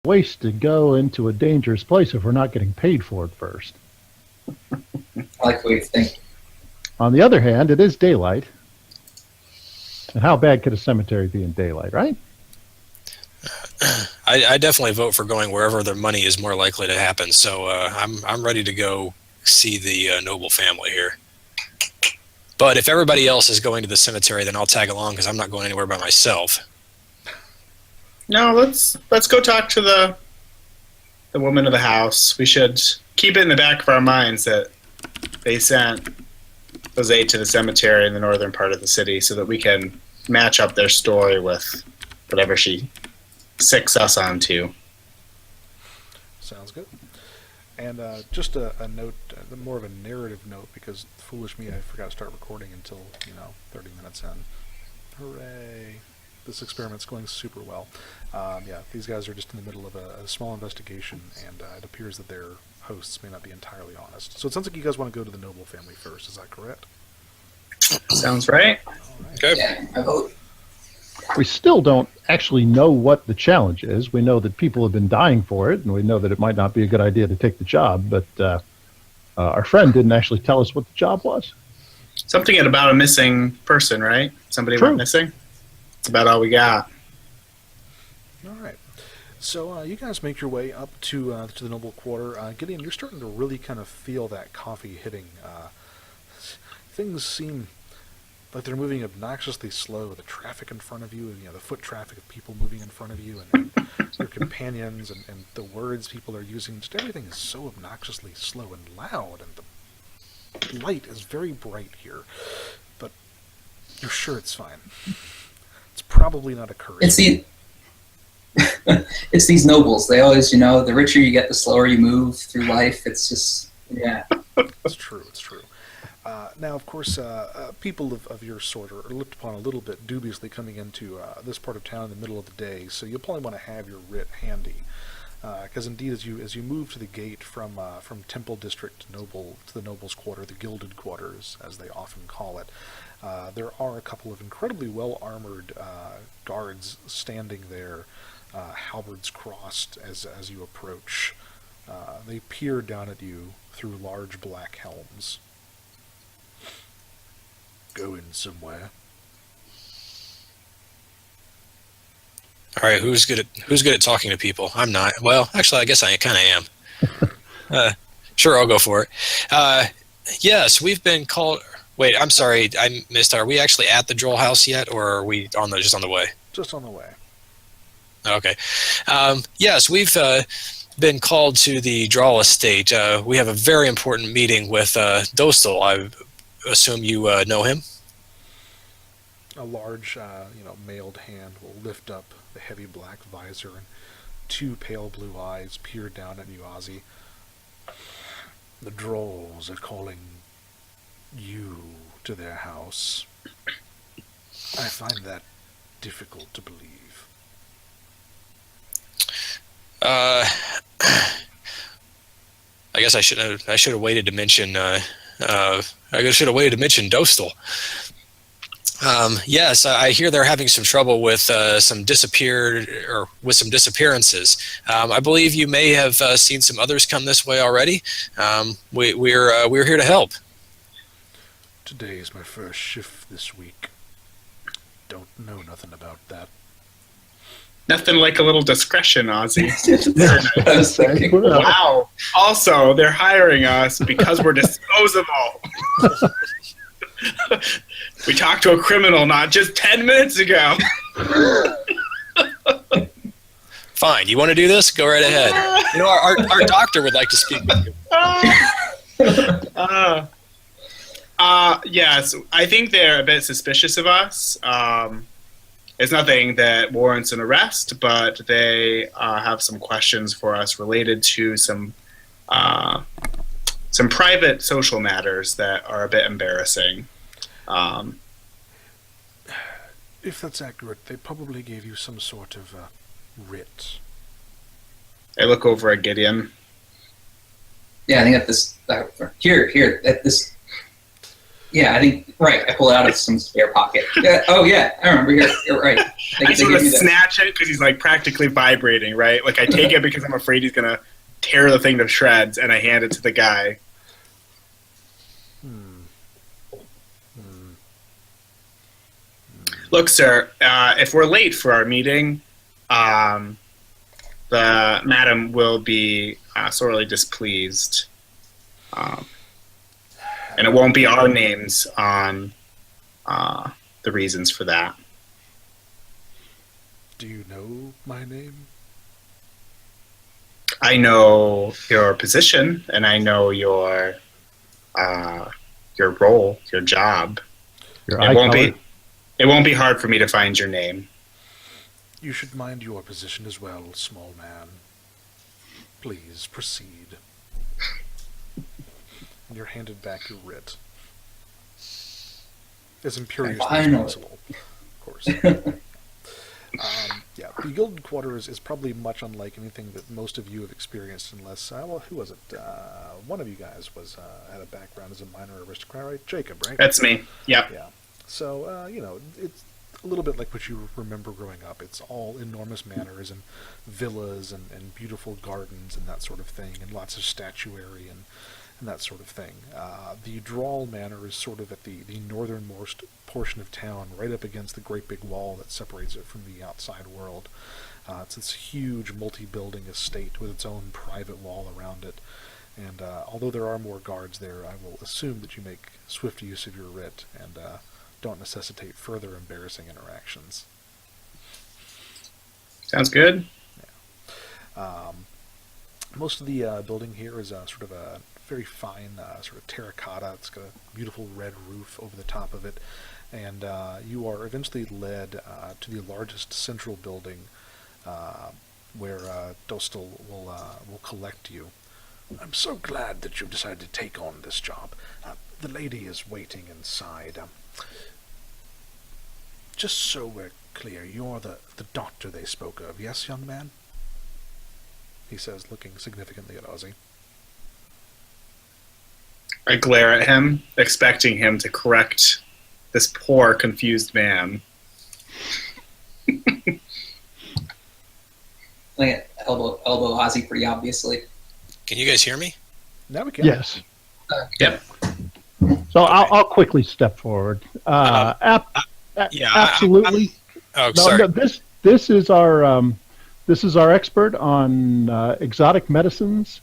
waste to go into a dangerous place if we're not getting paid for it first. I like the way you think. On the other hand, it is daylight. And how bad could a cemetery be in daylight, right? I definitely vote for going wherever their money is more likely to happen. So I'm ready to go see the noble family here. But if everybody else is going to the cemetery, then I'll tag along because I'm not going anywhere by myself. No, let's go talk to the woman of the house. We should keep it in the back of our minds that they sent Jose to the cemetery in the northern part of the city so that we can match up their story with whatever she sicks us onto. Sounds good. And just a note, more of a narrative note, because foolish me, I forgot to start recording until, 30 minutes in. Hooray. This experiment's going super well. These guys are just in the middle of a small investigation, and it appears that their hosts may not be entirely honest. So it sounds like you guys want to go to the noble family first, is that correct? Sounds right. All right. Okay. Yeah, I vote. We still don't actually know what the challenge is. We know that people have been dying for it, and we know that it might not be a good idea to take the job, but our friend didn't actually tell us what the job was. Something about a missing person, right? Somebody True. went missing? That's about all we got. All right. So you guys make your way up to the noble quarter. Gideon, you're starting to really kind of feel that coffee hitting. Things seem like they're moving obnoxiously slow. The traffic in front of you, the foot traffic of people moving in front of you, and your companions, and the words people are using. Just everything is so obnoxiously slow and loud, and the light is very bright here. But you're sure it's fine. It's probably not occurring. It's these nobles. They always, the richer you get, the slower you move through life. It's just, yeah. It's true. It's true. Now, of course, people of your sort are looked upon a little bit dubiously coming into this part of town in the middle of the day, so you'll probably want to have your writ handy, because indeed, as you move to the gate from Temple District to the Nobles' Quarter, the Gilded Quarters, as they often call it, there are a couple of incredibly well-armored guards standing there, halberds crossed as you approach. They peer down at you through large black helms. Going somewhere. All right, who's good at talking to people? I'm not. Well, actually, I guess I kind of am. Sure, I'll go for it. Yes, we've been called. Wait, I'm sorry, I missed. Are we actually at the Droll House yet, or are we just on the way? Just on the way. Okay. Yes, we've been called to the Droll Estate. We have a very important meeting with Dostal. I assume you know him? A large, mailed hand will lift up the heavy black visor, and two pale blue eyes peer down at you, Ozzy. The Drolls are calling you to their house. I find that difficult to believe. I guess I should have waited to mention. I should have waited to mention Dostal. Yes, I hear they're having some trouble with some disappearances. I believe you may have seen some others come this way already. We're here to help. Today is my first shift this week. Don't know nothing about that. Nothing like a little discretion, Ozzy. I was thinking. Wow. Also, they're hiring us because we're disposable. We talked to a criminal not just 10 minutes ago. Fine. You want to do this? Go right ahead. Our doctor would like to speak with you. Yes, I think they're a bit suspicious of us. It's nothing that warrants an arrest, but they have some questions for us related to some private social matters that are a bit embarrassing. If that's accurate, they probably gave you some sort of writ. I look over at Gideon. Yeah, I think at this here at this. Yeah, I think, right, I pull it out of some spare pocket. Yeah, oh, yeah, I remember. You're right. I They sort give of me that. snatch it because he's like practically vibrating, right? Like I take it because I'm afraid he's gonna tear the thing to shreds, and I hand it to the guy. Look, sir, if we're late for our meeting, the madam will be sorely displeased. And it won't be our names on the reasons for that. Do you know my name? I know your position, and I know your role, your job. Your It eye won't color. be. It won't be hard for me to find your name. You should mind your position as well, small man. Please proceed. And you're handed back your writ. As imperiously as Finally. possible, of course. Yeah, the Gilded Quarters is probably much unlike anything that most of you have experienced, unless, well, who was it? One of you guys was had a background as a minor aristocrat, right? Jacob, right? That's me. Yep. Yeah. So, it's a little bit like what you remember growing up. It's all enormous manors and villas and beautiful gardens and that sort of thing, and lots of statuary and that sort of thing. The Drawl Manor is sort of at the northernmost portion of town, right up against the great big wall that separates it from the outside world. It's this huge multi-building estate with its own private wall around it. And although there are more guards there, I will assume that you make swift use of your writ and don't necessitate further embarrassing interactions. Sounds good. Most of the building here is sort of a very fine sort of terracotta. It's got a beautiful red roof over the top of it. And you are eventually led to the largest central building where Dostal will collect you. I'm so glad that you've decided to take on this job. The lady is waiting inside. Just so we're clear, you're the doctor they spoke of, yes, young man? He says, looking significantly at Ozzy. I glare at him, expecting him to correct this poor, confused man. Like, elbow Ozzy pretty obviously. Can you guys hear me? Now we can. Yes. Yep. So I'll quickly step forward. Absolutely. Oh, No, sorry. no, this is our expert on exotic medicines,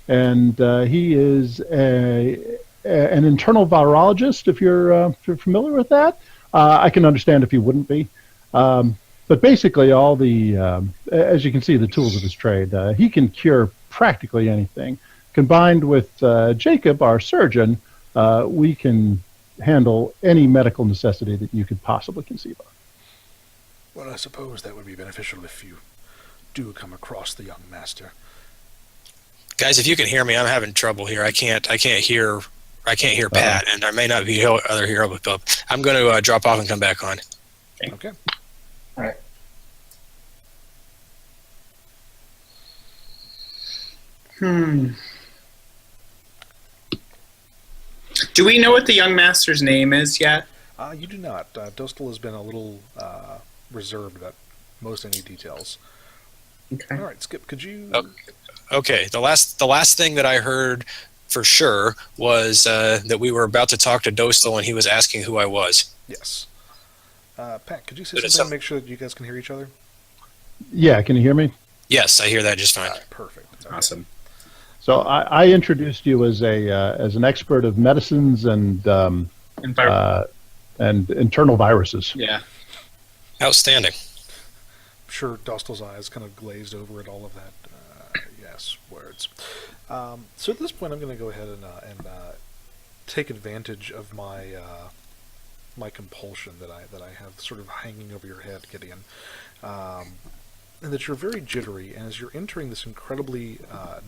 and he is an internal virologist. If you're familiar with that, I can understand if you wouldn't be. But basically, all the as you can see, the tools of his trade, he can cure practically anything. Combined with Jacob, our surgeon, we can handle any medical necessity that you could possibly conceive of. Well, I suppose that would be beneficial if you do come across the young master. Guys, if you can hear me, I'm having trouble here. I can't hear Pat, and there may not be other hero, but I'm going to drop off and come back on. Okay. All right. Do we know what the young master's name is yet? You do not. Dostal has been a little reserved about most any details. Okay. All right, Skip, could you... Okay, the last thing that I heard for sure was that we were about to talk to Dostal and he was asking who I was. Yes. Pat, could you say But it's something to make sure that you guys can hear each other? Yeah, can you hear me? Yes, I hear that just fine. All right, perfect. Okay. Awesome. So I introduced you as an expert of medicines and internal viruses. Yeah. Outstanding. I'm sure Dostal's eyes kind of glazed over at all of that. Yes, words. So at this point, I'm going to go ahead and take advantage of my my compulsion that I have sort of hanging over your head, Gideon, and that you're very jittery. And as you're entering this incredibly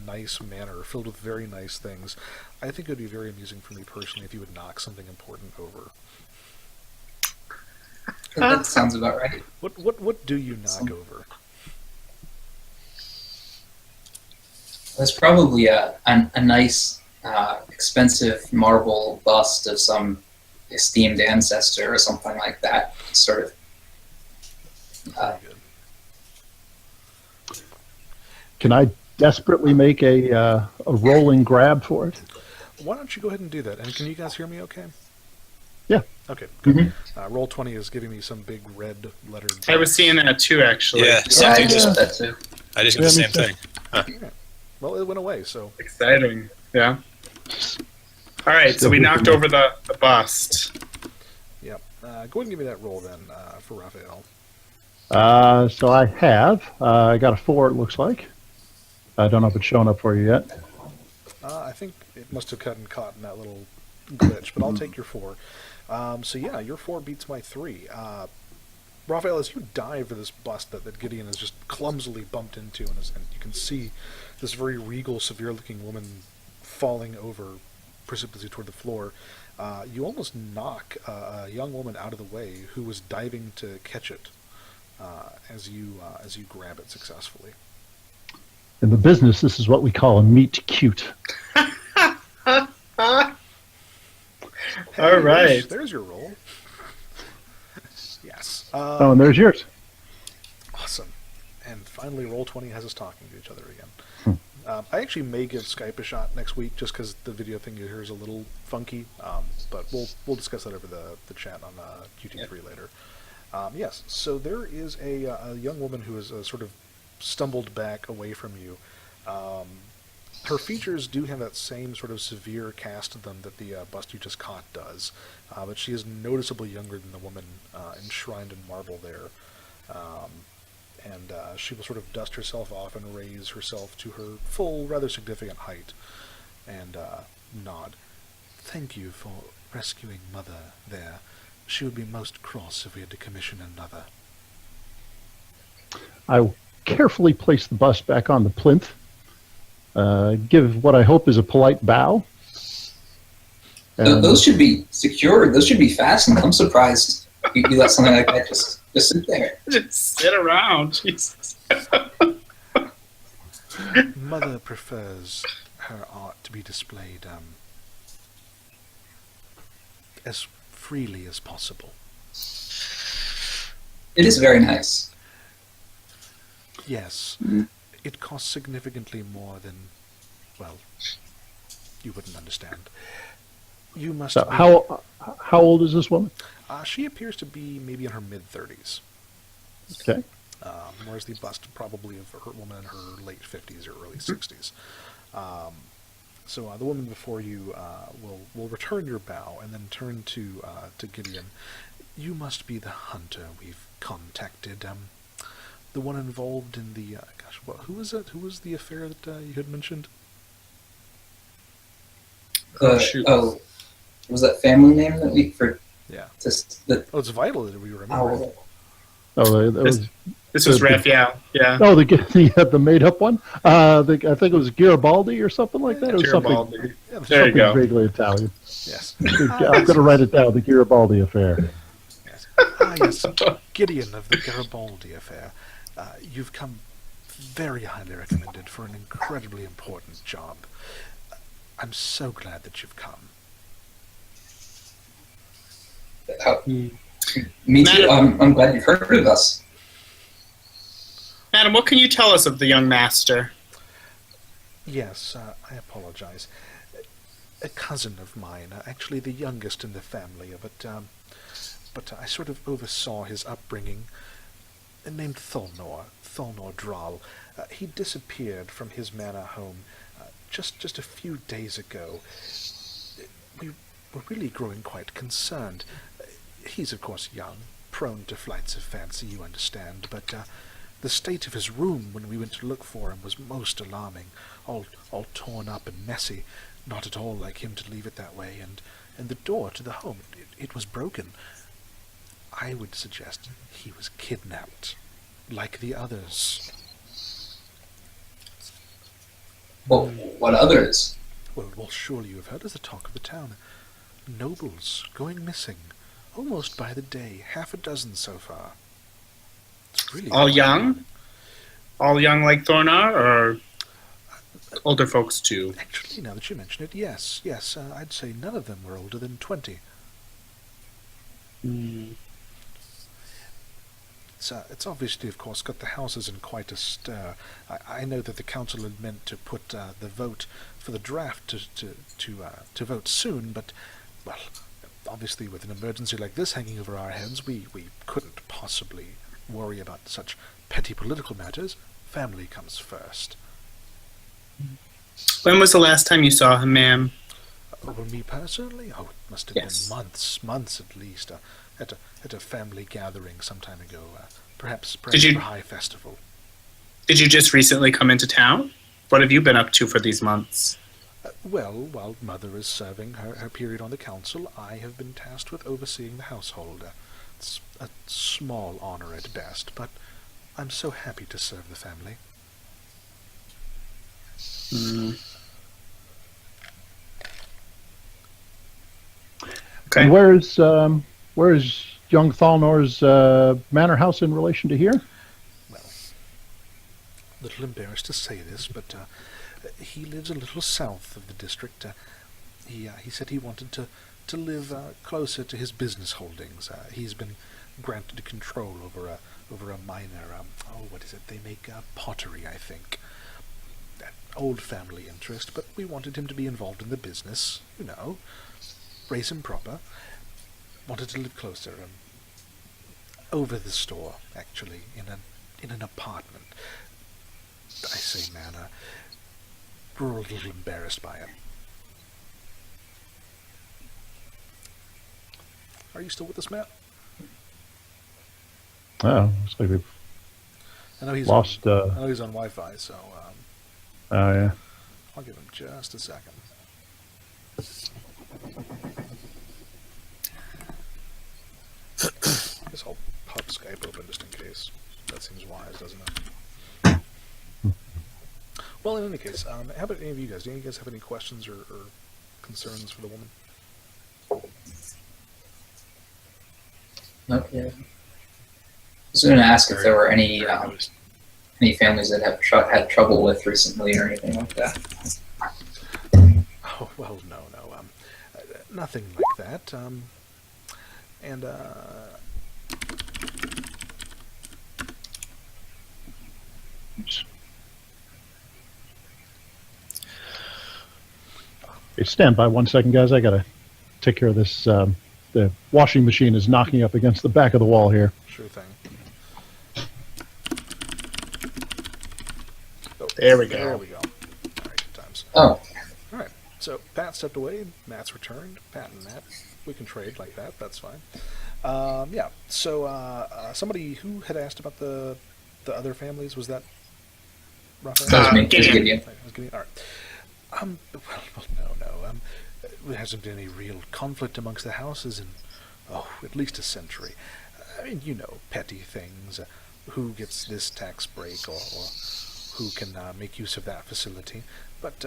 nice manor filled with very nice things, I think it would be very amusing for me personally if you would knock something important over. That sounds about right. What do you knock over? There's probably a nice, expensive marble bust of some esteemed ancestor or something like that. Sort of. Very good. Can I desperately make a rolling grab for it? Why don't you go ahead and do that? And can you guys hear me okay? Yeah. Okay, good. Mhm. Roll 20 is giving me some big red lettered. I was seeing that too, actually. Yeah, Yeah, I something just just. that too. I just got Yeah, the me same too. thing. Well, it went away, so. Exciting. Yeah. All right, so we knocked over the bust. Yep. Go ahead and give me that roll then for Raphael. So I have. I got a 4, it looks like. I don't know if it's showing up for you yet. I think it must have gotten caught in that little glitch, but I'll take your 4. So yeah, your 4 beats my 3. Raphael, as you dive for this bust that Gideon has just clumsily bumped into, and you can see this very regal, severe-looking woman falling over precipitously toward the floor, you almost knock a young woman out of the way who was diving to catch it as you grab it successfully. In the business, this is what we call a meet cute. All right. There's your roll. Yes. Oh, and there's yours. Awesome. And finally, Roll20 has us talking to each other again. I actually may give Skype a shot next week just because the video thing you hear is a little funky, but we'll discuss that over the chat on QT3 later. Yes, so there is a young woman who has sort of stumbled back away from you. Her features do have that same sort of severe cast to them that the bust you just caught does, but she is noticeably younger than the woman enshrined in marble there. And she will sort of dust herself off and raise herself to her full, rather significant height, and nod. Thank you for rescuing Mother there. She would be most cross if we had to commission another. I will carefully place the bust back on the plinth, give what I hope is a polite bow. And Those should be secured. Those should be fastened. I'm surprised you let something like that just sit there. Just sit around. Jesus. Mother prefers her art to be displayed as freely as possible. It is very nice. Yes, it costs significantly more than, well, you wouldn't understand. You must. so how old is this woman? She appears to be maybe in her mid-30s. Okay. Whereas the bust probably of her woman in her late 50s or early 60s. So the woman before you will return your bow and then turn to Gideon. You must be the hunter we've contacted. The one involved in the who was it? Who was the affair that you had mentioned? Shoot. Was that family name that we for? Yeah. Oh, it's vital that we remember. Oh, Oh, that was. This was Raphael. Yeah. Oh, the made-up one. I think it was Garibaldi or something like that. It was Garibaldi. something. Yeah, There you something go. vaguely Italian. yes. I'm going to write it down. The Garibaldi affair. Yes. Gideon of the Garibaldi affair. You've come very highly recommended for an incredibly important job. I'm so glad that you've come. me too. I'm glad you've heard of us. Madam, what can you tell us of the young master? Yes, I apologize. A cousin of mine, actually the youngest in the family, but I sort of oversaw his upbringing. Named Tholnor Dral. He disappeared from his manor home just a few days ago. We were really growing quite concerned. He's, of course, young, prone to flights of fancy, you understand, but the state of his room when we went to look for him was most alarming, all torn up and messy, not at all like him to leave it that way, and the door to the home, it was broken. I would suggest he was kidnapped, like the others. Well, what others? Well, surely you have heard of the talk of the town. Nobles going missing, almost by the day, 6 so far. It's really All young? All young like Thornar, or older folks too? Actually, now that you mention it, yes. I'd say none of them were older than 20. Mm. It's obviously, of course, got the houses in quite a stir. I know that the council had meant to put the vote for the draft to vote soon, but, well, obviously with an emergency like this hanging over our heads, we couldn't possibly worry about such petty political matters. Family comes first. When was the last time you saw him, ma'am? Well, me personally? Oh, it must have Yes. been months at least. At a family gathering some time ago. Perhaps Did you- for High Festival. Did you just recently come into town? What have you been up to for these months? Well, while Mother is serving her period on the council, I have been tasked with overseeing the household. It's a small honor at best, but I'm so happy to serve the family. Mm. Okay. And where's young Thalnor's manor house in relation to here? Well, a little embarrassed to say this, but he lives a little south of the district. He said he wanted to live closer to his business holdings. He's been granted control over a minor. What is it? They make pottery, I think. That old family interest, but we wanted him to be involved in the business. Raise him proper. Wanted to live closer. Over the store, actually, in an apartment. I say, manor. We're a little embarrassed by it. Are you still with us, Matt? Oh, looks like they've I know he's lost. On, I know he's on Wi-Fi, so Oh yeah. I'll give him just a second. I guess I'll pop Skype open just in case. That seems wise, doesn't it? Well, in any case, how about any of you guys? Do any of you guys have any questions or concerns for the woman? Okay. I was going to ask if there were any families that have had trouble with recently or anything like that. Oh, well, no. Nothing like that. And, Hey, stand by 1 second, guys. I gotta take care of this. The washing machine is knocking up against the back of the wall here. sure thing. There we go. There we go. All right, good times. Oh, All right, so Pat stepped away. Matt's returned. Pat and Matt, we can trade like that. That's fine. Yeah. So somebody who had asked about the other families, was that Raphael? that was me. Gideon. Gideon. I was getting, all right. Well, no. There hasn't been any real conflict amongst the houses in, at least a century. I mean, petty things. Who gets this tax break, or who can make use of that facility, but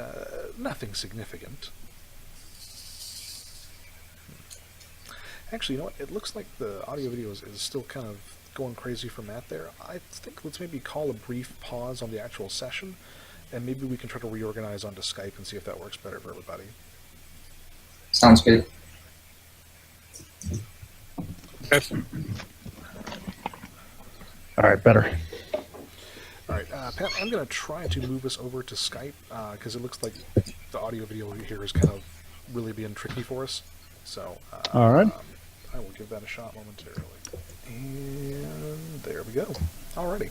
nothing significant. Actually, you know what? It looks like the audio video is still kind of going crazy for Matt there. I think let's maybe call a brief pause on the actual session, and maybe we can try to reorganize onto Skype and see if that works better for everybody. Sounds good. Okay. All right, better. All right, Pat, I'm going to try to move us over to Skype because it looks like the audio video here is kind of really being tricky for us. So, All right. I will give that a shot momentarily. And there we go. Alrighty.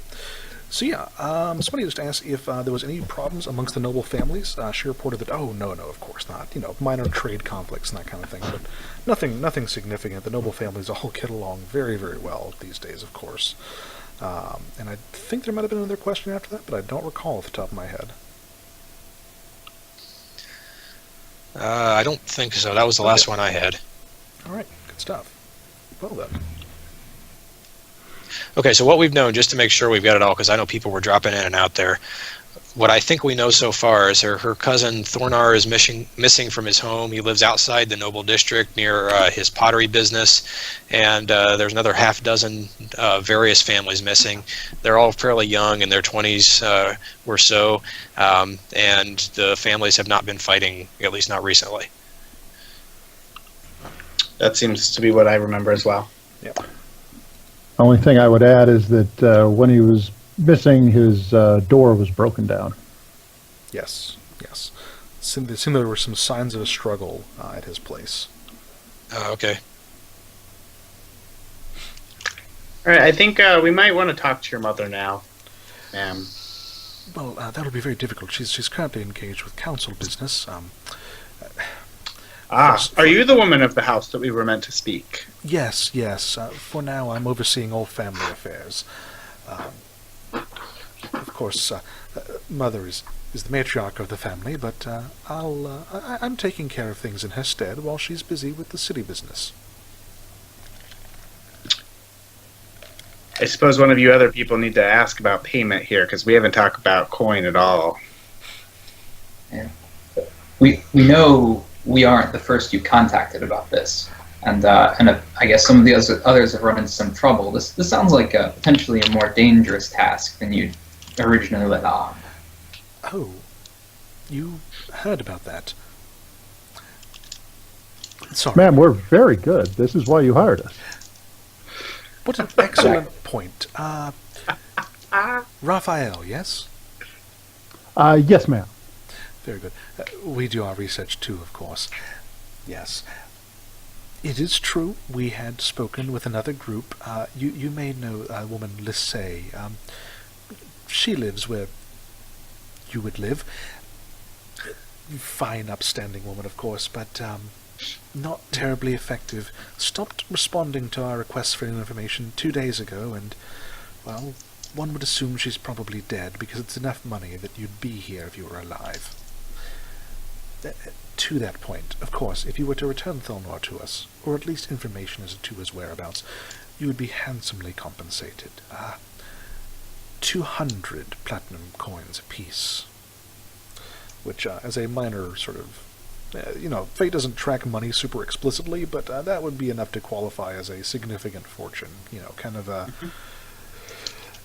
So yeah, somebody just asked if there was any problems amongst the noble families. She reported that, no, of course not. Minor trade conflicts and that kind of thing, but nothing significant. The noble families all get along very, very well these days, of course. And I think there might have been another question after that, but I don't recall off the top of my head. I don't think so. That was the last one I had. All right, good stuff. Well then. Okay, so what we've known, just to make sure we've got it all, because I know people were dropping in and out there. What I think we know so far is her cousin Thornar is missing from his home. He lives outside the Noble District near his pottery business, and there's another half dozen various families missing. They're all fairly young, in their 20s or so, and the families have not been fighting, at least not recently. That seems to be what I remember as well. Only thing I would add is that when he was missing, his door was broken down. Yes, yes. It seemed there were some signs of a struggle at his place. Okay. All right, I think we might want to talk to your mother now, ma'am. Well, that'll be very difficult. She's currently engaged with council business. Are you the woman of the house that we were meant to speak? Yes, yes. For now, I'm overseeing all family affairs. Of course, Mother is the matriarch of the family, but I'm taking care of things in her stead while she's busy with the city business. I suppose one of you other people need to ask about payment here, because we haven't talked about coin at all. We know we aren't the first you contacted about this, and I guess some of the others have run into some trouble. This sounds like potentially a more dangerous task than you originally let on. Oh, you heard about that? Sorry. Ma'am, we're very good. This is why you hired us. What an excellent point. Raphael, yes? Yes, ma'am. Very good. We do our research too, of course. Yes. It is true, we had spoken with another group. You may know a woman, Lissay. She lives where you would live. Fine, upstanding woman, of course, but not terribly effective. Stopped responding to our requests for information 2 days ago, and, well, one would assume she's probably dead, because it's enough money that you'd be here if you were alive. To that point, of course, if you were to return Thilnor to us, or at least information as to his whereabouts, you would be handsomely compensated. 200 platinum coins apiece. Which, as a minor sort of, fate doesn't track money super explicitly, but that would be enough to qualify as a significant fortune. Kind of a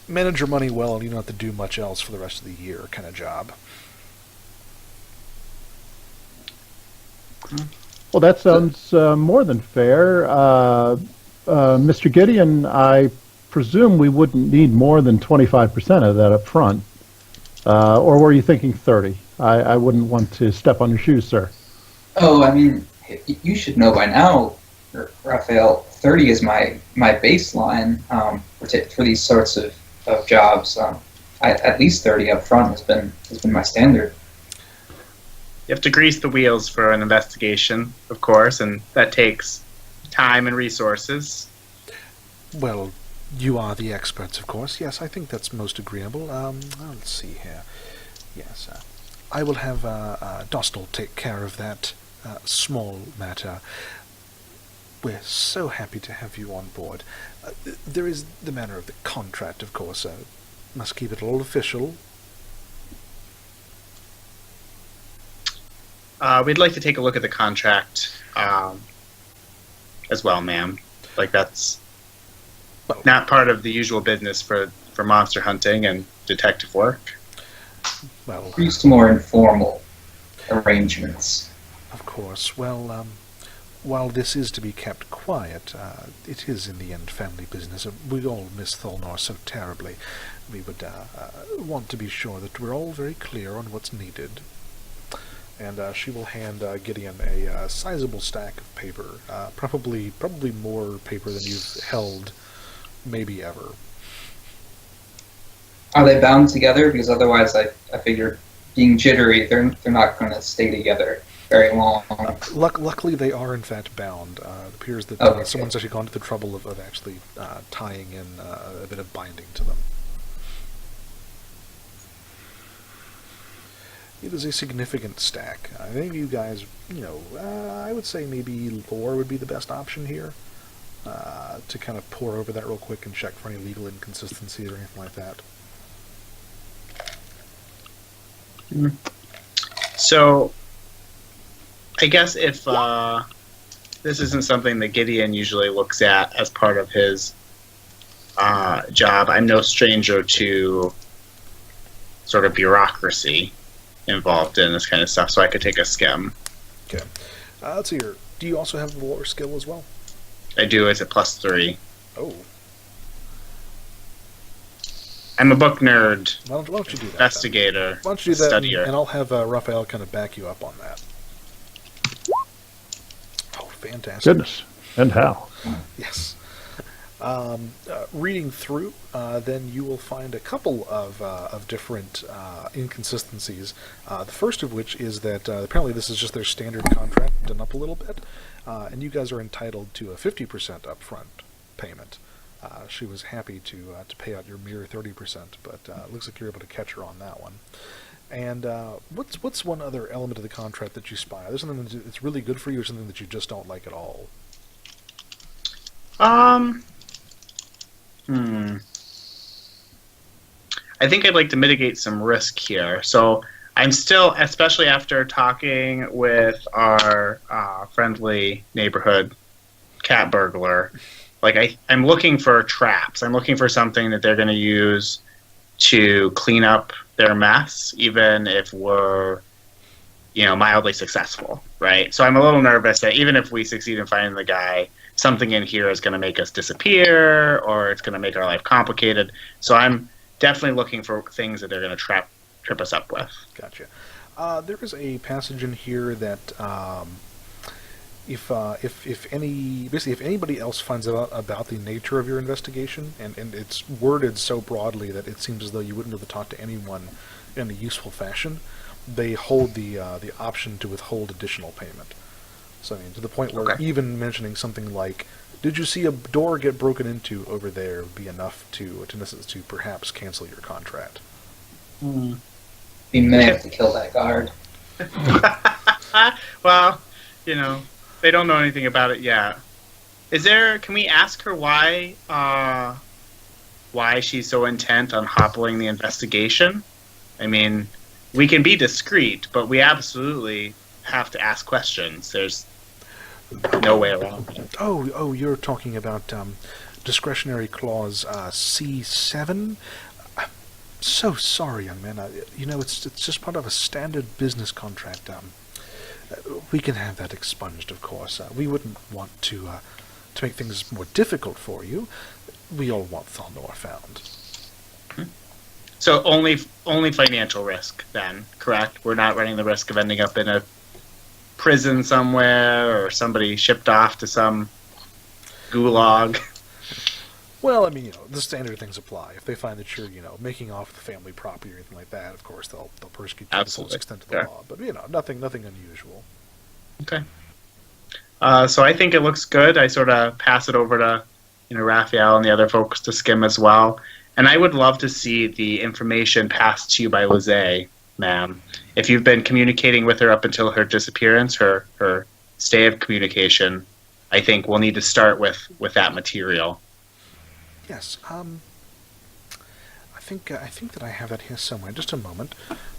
manage your money well and you don't have to do much else for the rest of the year kind of job. Well, that sounds more than fair. Mr. Gideon, I presume we wouldn't need more than 25% of that up front. Or were you thinking 30? I wouldn't want to step on your shoes, sir. Oh, I mean, you should know by now, Raphael. 30 is my baseline for these sorts of jobs. At least 30 up front has been my standard. You have to grease the wheels for an investigation, of course, and that takes time and resources. Well, you are the experts, of course. Yes, I think that's most agreeable. Let's see here. Yes, I will have Dostal take care of that small matter. We're so happy to have you on board. There is the matter of the contract, of course. Must keep it all official. We'd like to take a look at the contract as well, ma'am. Like, that's not part of the usual business for monster hunting and detective work. Well, We're used to more informal arrangements. of course. Well, while this is to be kept quiet, it is in the end family business. We all miss Thulnor so terribly. We would want to be sure that we're all very clear on what's needed. And she will hand Gideon a sizable stack of paper, probably more paper than you've held, maybe ever. Are they bound together? Because otherwise, I figure, being jittery, they're not going to stay together very long. Luckily, they are in fact bound. It appears that Okay. someone's actually gone to the trouble of actually tying in a bit of binding to them. It is a significant stack. I think you guys, I would say maybe lore would be the best option here. To kind of pour over that real quick and check for any legal inconsistencies or anything like that. So, I guess if this isn't something that Gideon usually looks at as part of his job, I'm no stranger to sort of bureaucracy involved in this kind of stuff, so I could take a skim. Okay. Let's see here. Do you also have the lore skill as well? I do. It's a +3. Oh, I'm a book nerd, why don't you do that? investigator, Why don't you do that, studier. and I'll have Raphael kind of back you up on that. Oh, fantastic. Goodness. And how? Yes. Reading through, then you will find a couple of different inconsistencies. The first of which is that apparently this is just their standard contract done up a little bit, and you guys are entitled to a 50% upfront payment. She was happy to pay out your mere 30%, but it looks like you're able to catch her on that one. And what's one other element of the contract that you spy? There's something that's really good for you, or something that you just don't like at all? I think I'd like to mitigate some risk here. So I'm still, especially after talking with our friendly neighborhood cat burglar, like I'm looking for traps. I'm looking for something that they're going to use to clean up their mess, even if we're, mildly successful, right? So I'm a little nervous that even if we succeed in finding the guy, something in here is going to make us disappear, or it's going to make our life complicated. So I'm definitely looking for things that they're going to trip us up with. Gotcha. There is a passage in here that if anybody else finds out about the nature of your investigation, and it's worded so broadly that it seems as though you wouldn't be able to talk to anyone in a useful fashion, they hold the option to withhold additional payment. So I mean, to the point where even mentioning something like, "Did you see a door get broken into over there?" would be enough to perhaps cancel your contract. Be mad to kill that guard. Well, they don't know anything about it yet. Can we ask her why she's so intent on hoppling the investigation? I mean, we can be discreet, but we absolutely have to ask questions. There's no way around it. Oh, you're talking about discretionary clause C7? I'm so sorry, young man. It's just part of a standard business contract. We can have that expunged, of course. We wouldn't want to make things more difficult for you. We all want Thalnor found. So only financial risk, then, correct? We're not running the risk of ending up in a prison somewhere, or somebody shipped off to some gulag. Well, I mean, the standard things apply. If they find that you're, making off with the family property or anything like that, of course they'll persecute you to the full extent of the law. But nothing unusual. Okay. So I think it looks good. I sort of pass it over to, Raphael and the other folks to skim as well. And I would love to see the information passed to you by Lizzie, ma'am. If you've been communicating with her up until her disappearance, her stay of communication, I think we'll need to start with that material. Yes. I think that I have that here somewhere. Just a moment.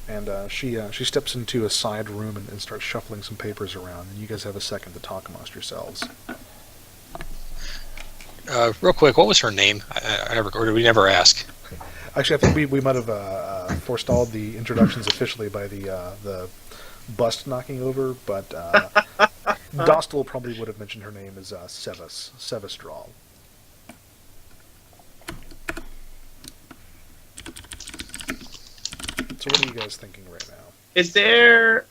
And she steps into a side room and starts shuffling some papers around. And you guys have a second to talk amongst yourselves. Real quick, what was her name? Or did we never ask? Actually, I think we might have forestalled the introductions officially by the bust knocking over, but Dostal probably would have mentioned her name as Sevastral. So what are you guys thinking right now? Is there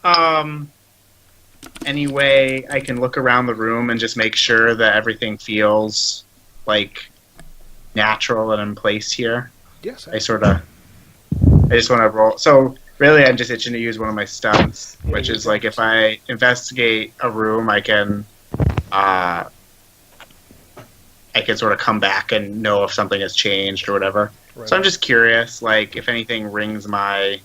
any way I can look around the room and just make sure that everything feels like natural and in place here? Yes. I just want to roll. So really, I'm just itching to use one of my stunts, which is like if I investigate a room, I can sort of come back and know if something has changed or whatever. Right. So I'm just curious, like if anything rings my,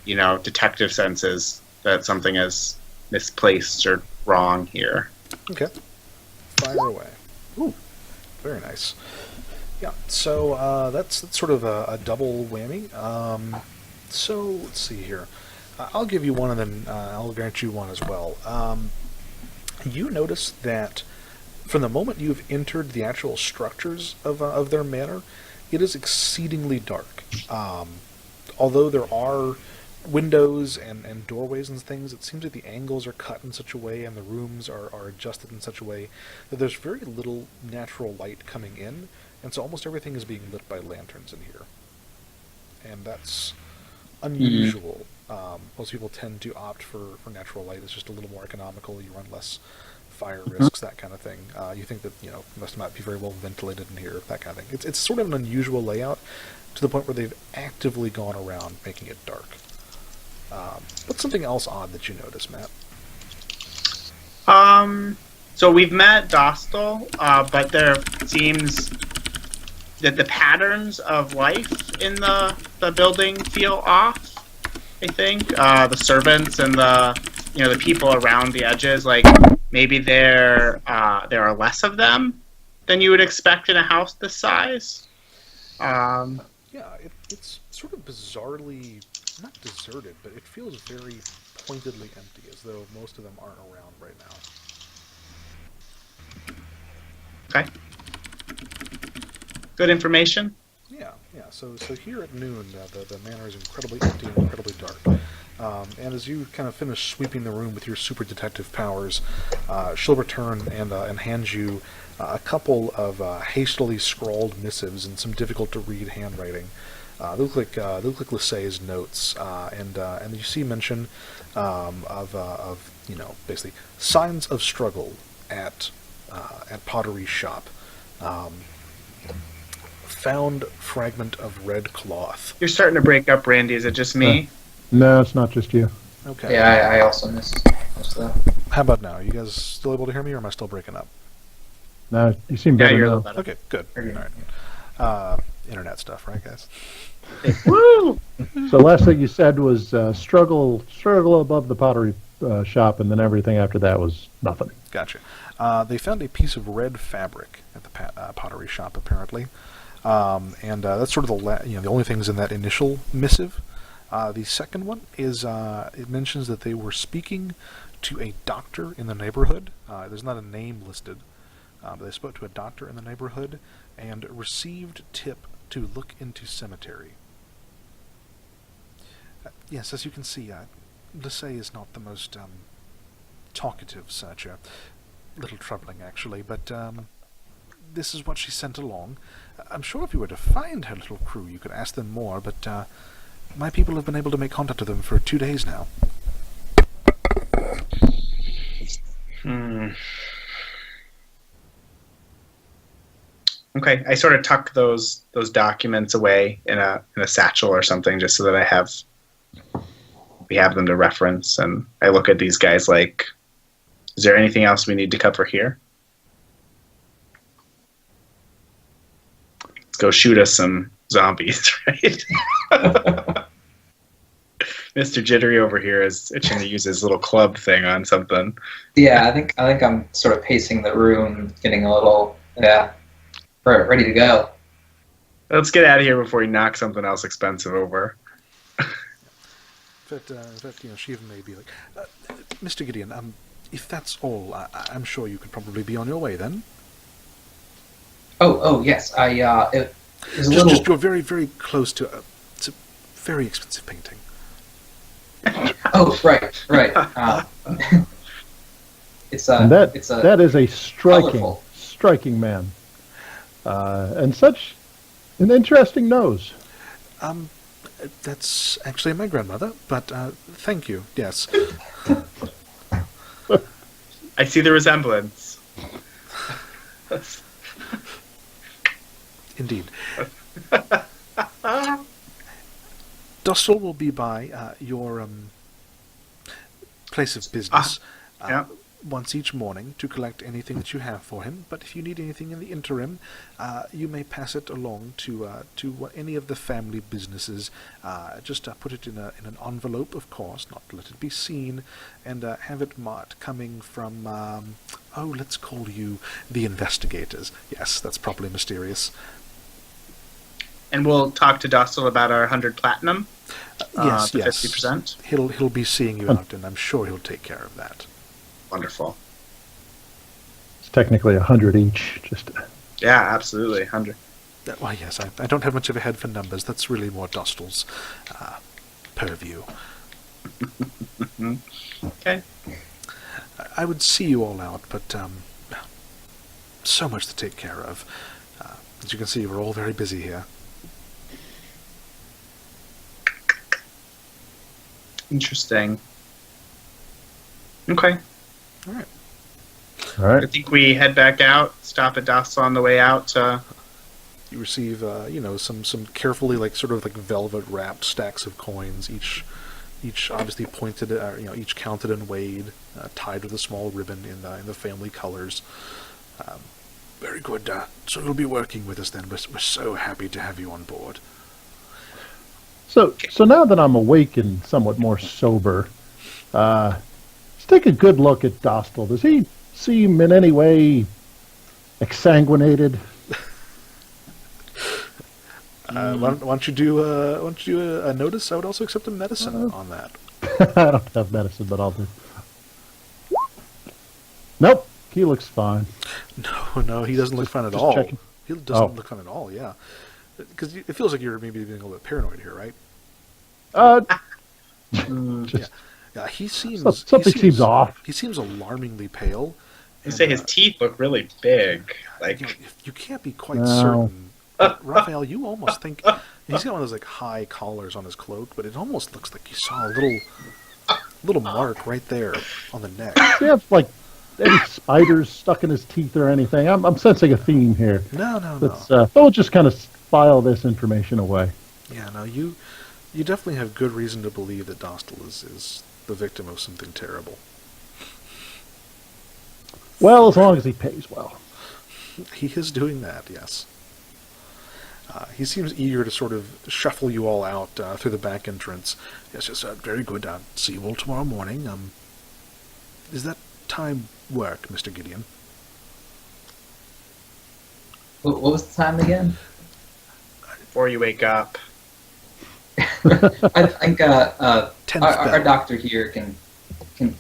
detective senses that something is misplaced or wrong here. Okay. Fire away. Ooh, very nice. Yeah, so that's sort of a double whammy. So let's see here. I'll give you one, and then I'll grant you one as well. You notice that from the moment you've entered the actual structures of their manor, it is exceedingly dark. Although there are windows and doorways and things, it seems like the angles are cut in such a way and the rooms are adjusted in such a way that there's very little natural light coming in, and so almost everything is being lit by lanterns in here. And that's unusual. Most people tend to opt for natural light. It's just a little more economical. You run less fire risks, that kind of thing. You think that, you know, must not be very well ventilated in here, that kind of thing. It's sort of an unusual layout to the point where they've actively gone around making it dark. What's something else odd that you notice, Matt? So we've met Dostal, but there seems that the patterns of life in the building feel off. I think the servants and the people around the edges, like maybe there are less of them than you would expect in a house this size. It's sort of bizarrely not deserted, but it feels very pointedly empty, as though most of them aren't around right now. Okay. Good information. Yeah. So here at noon, the manor is incredibly empty and incredibly dark. And as you kind of finish sweeping the room with your super detective powers, she'll return and hand you a couple of hastily scrawled missives in some difficult to read handwriting. They look like Lissay's notes, and you see mention of basically signs of struggle at pottery shop. Found fragment of red cloth. You're starting to break up, Randy. Is it just me? No, it's not just you. Okay. Yeah, I also missed most of that. How about now? Are you guys still able to hear me, or am I still breaking up? No, you seem better you're a now. little better. Okay, good. Okay. All right. Internet stuff, right, guys? Woo! So last thing you said was struggle above the pottery shop, and then everything after that was nothing. Gotcha. They found a piece of red fabric at the pottery shop, apparently, and that's sort of the only things in that initial missive. The second one is it mentions that they were speaking to a doctor in the neighborhood. There's not a name listed, but they spoke to a doctor in the neighborhood and received tip to look into cemetery. Yes, as you can see, Lissay is not the most talkative searcher. Little troubling, actually, but this is what she sent along. I'm sure if you were to find her little crew, you could ask them more, but my people have been able to make contact with them for 2 days now. Okay, I sort of tuck those documents away in a satchel or something, just so that we have them to reference. And I look at these guys like, is there anything else we need to cover here? Let's go shoot us some zombies, right? Mr. Jittery over here is itching to use his little club thing on something. Yeah, I think I'm sort of pacing the room, getting a little ready to go. Let's get out of here before he knocks something else expensive over. In fact, she even may be like, Mr. Gideon, if that's all, I'm sure you could probably be on your way then. Oh yes, it was a little. Just you're very, very close to it's a very expensive painting. Oh right. That is a colorful. striking man, and such an interesting nose. That's actually my grandmother, but thank you. Yes. I see the resemblance. Indeed. Dostal will be by your place of business once each morning to collect anything that you have for him. But if you need anything in the interim, you may pass it along to any of the family businesses. Just put it in an envelope, of course, not to let it be seen, and have it marked coming from, let's call you the investigators. Yes, that's properly mysterious. And we'll talk to Dostal about our 100 platinum. Yes. 50%. He'll be seeing you out, and I'm sure he'll take care of that. Wonderful. It's technically 100 each. Yeah, absolutely, 100. Why, yes, I don't have much of a head for numbers. That's really more Dostal's purview. Okay. I would see you all out, but so much to take care of. As you can see, we're all very busy here. Interesting. Okay. All right. All I right. think we head back out, stop at Dostal on the way out. You receive, some carefully, sort of velvet wrapped stacks of coins, each obviously pointed, each counted and weighed, tied with a small ribbon in the family colors. Very good. So you'll be working with us then. We're so happy to have you on board. So now that I'm awake and somewhat more sober, let's take a good look at Dostal. Does he seem in any way exsanguinated? Why don't you do a notice? I would also accept a medicine on that. I don't have medicine, but I'll do. Nope, he looks fine. No, he doesn't look fine at Just all. checking. He doesn't look fine at all. Yeah, because it feels like you're maybe being a little bit paranoid here, right? Just Yeah. He seems something seems off. He seems alarmingly pale. You say his teeth look really big. You can't be quite No. certain. But Raphael, you almost think he's got one of those high collars on his cloak, but it almost looks like you saw a little mark right there on the neck. Does he have any spiders stuck in his teeth or anything? I'm sensing a theme here. No. We'll just kind of file this information away. Yeah, no, you definitely have good reason to believe that Dostal is the victim of something terrible. Well, as long as he pays well. He is doing that, yes. He seems eager to sort of shuffle you all out through the back entrance. Yes, very good. See you all tomorrow morning. Is that time work, Mr. Gideon? What was the time again? Before you wake up. I think our 10th our bell. doctor here can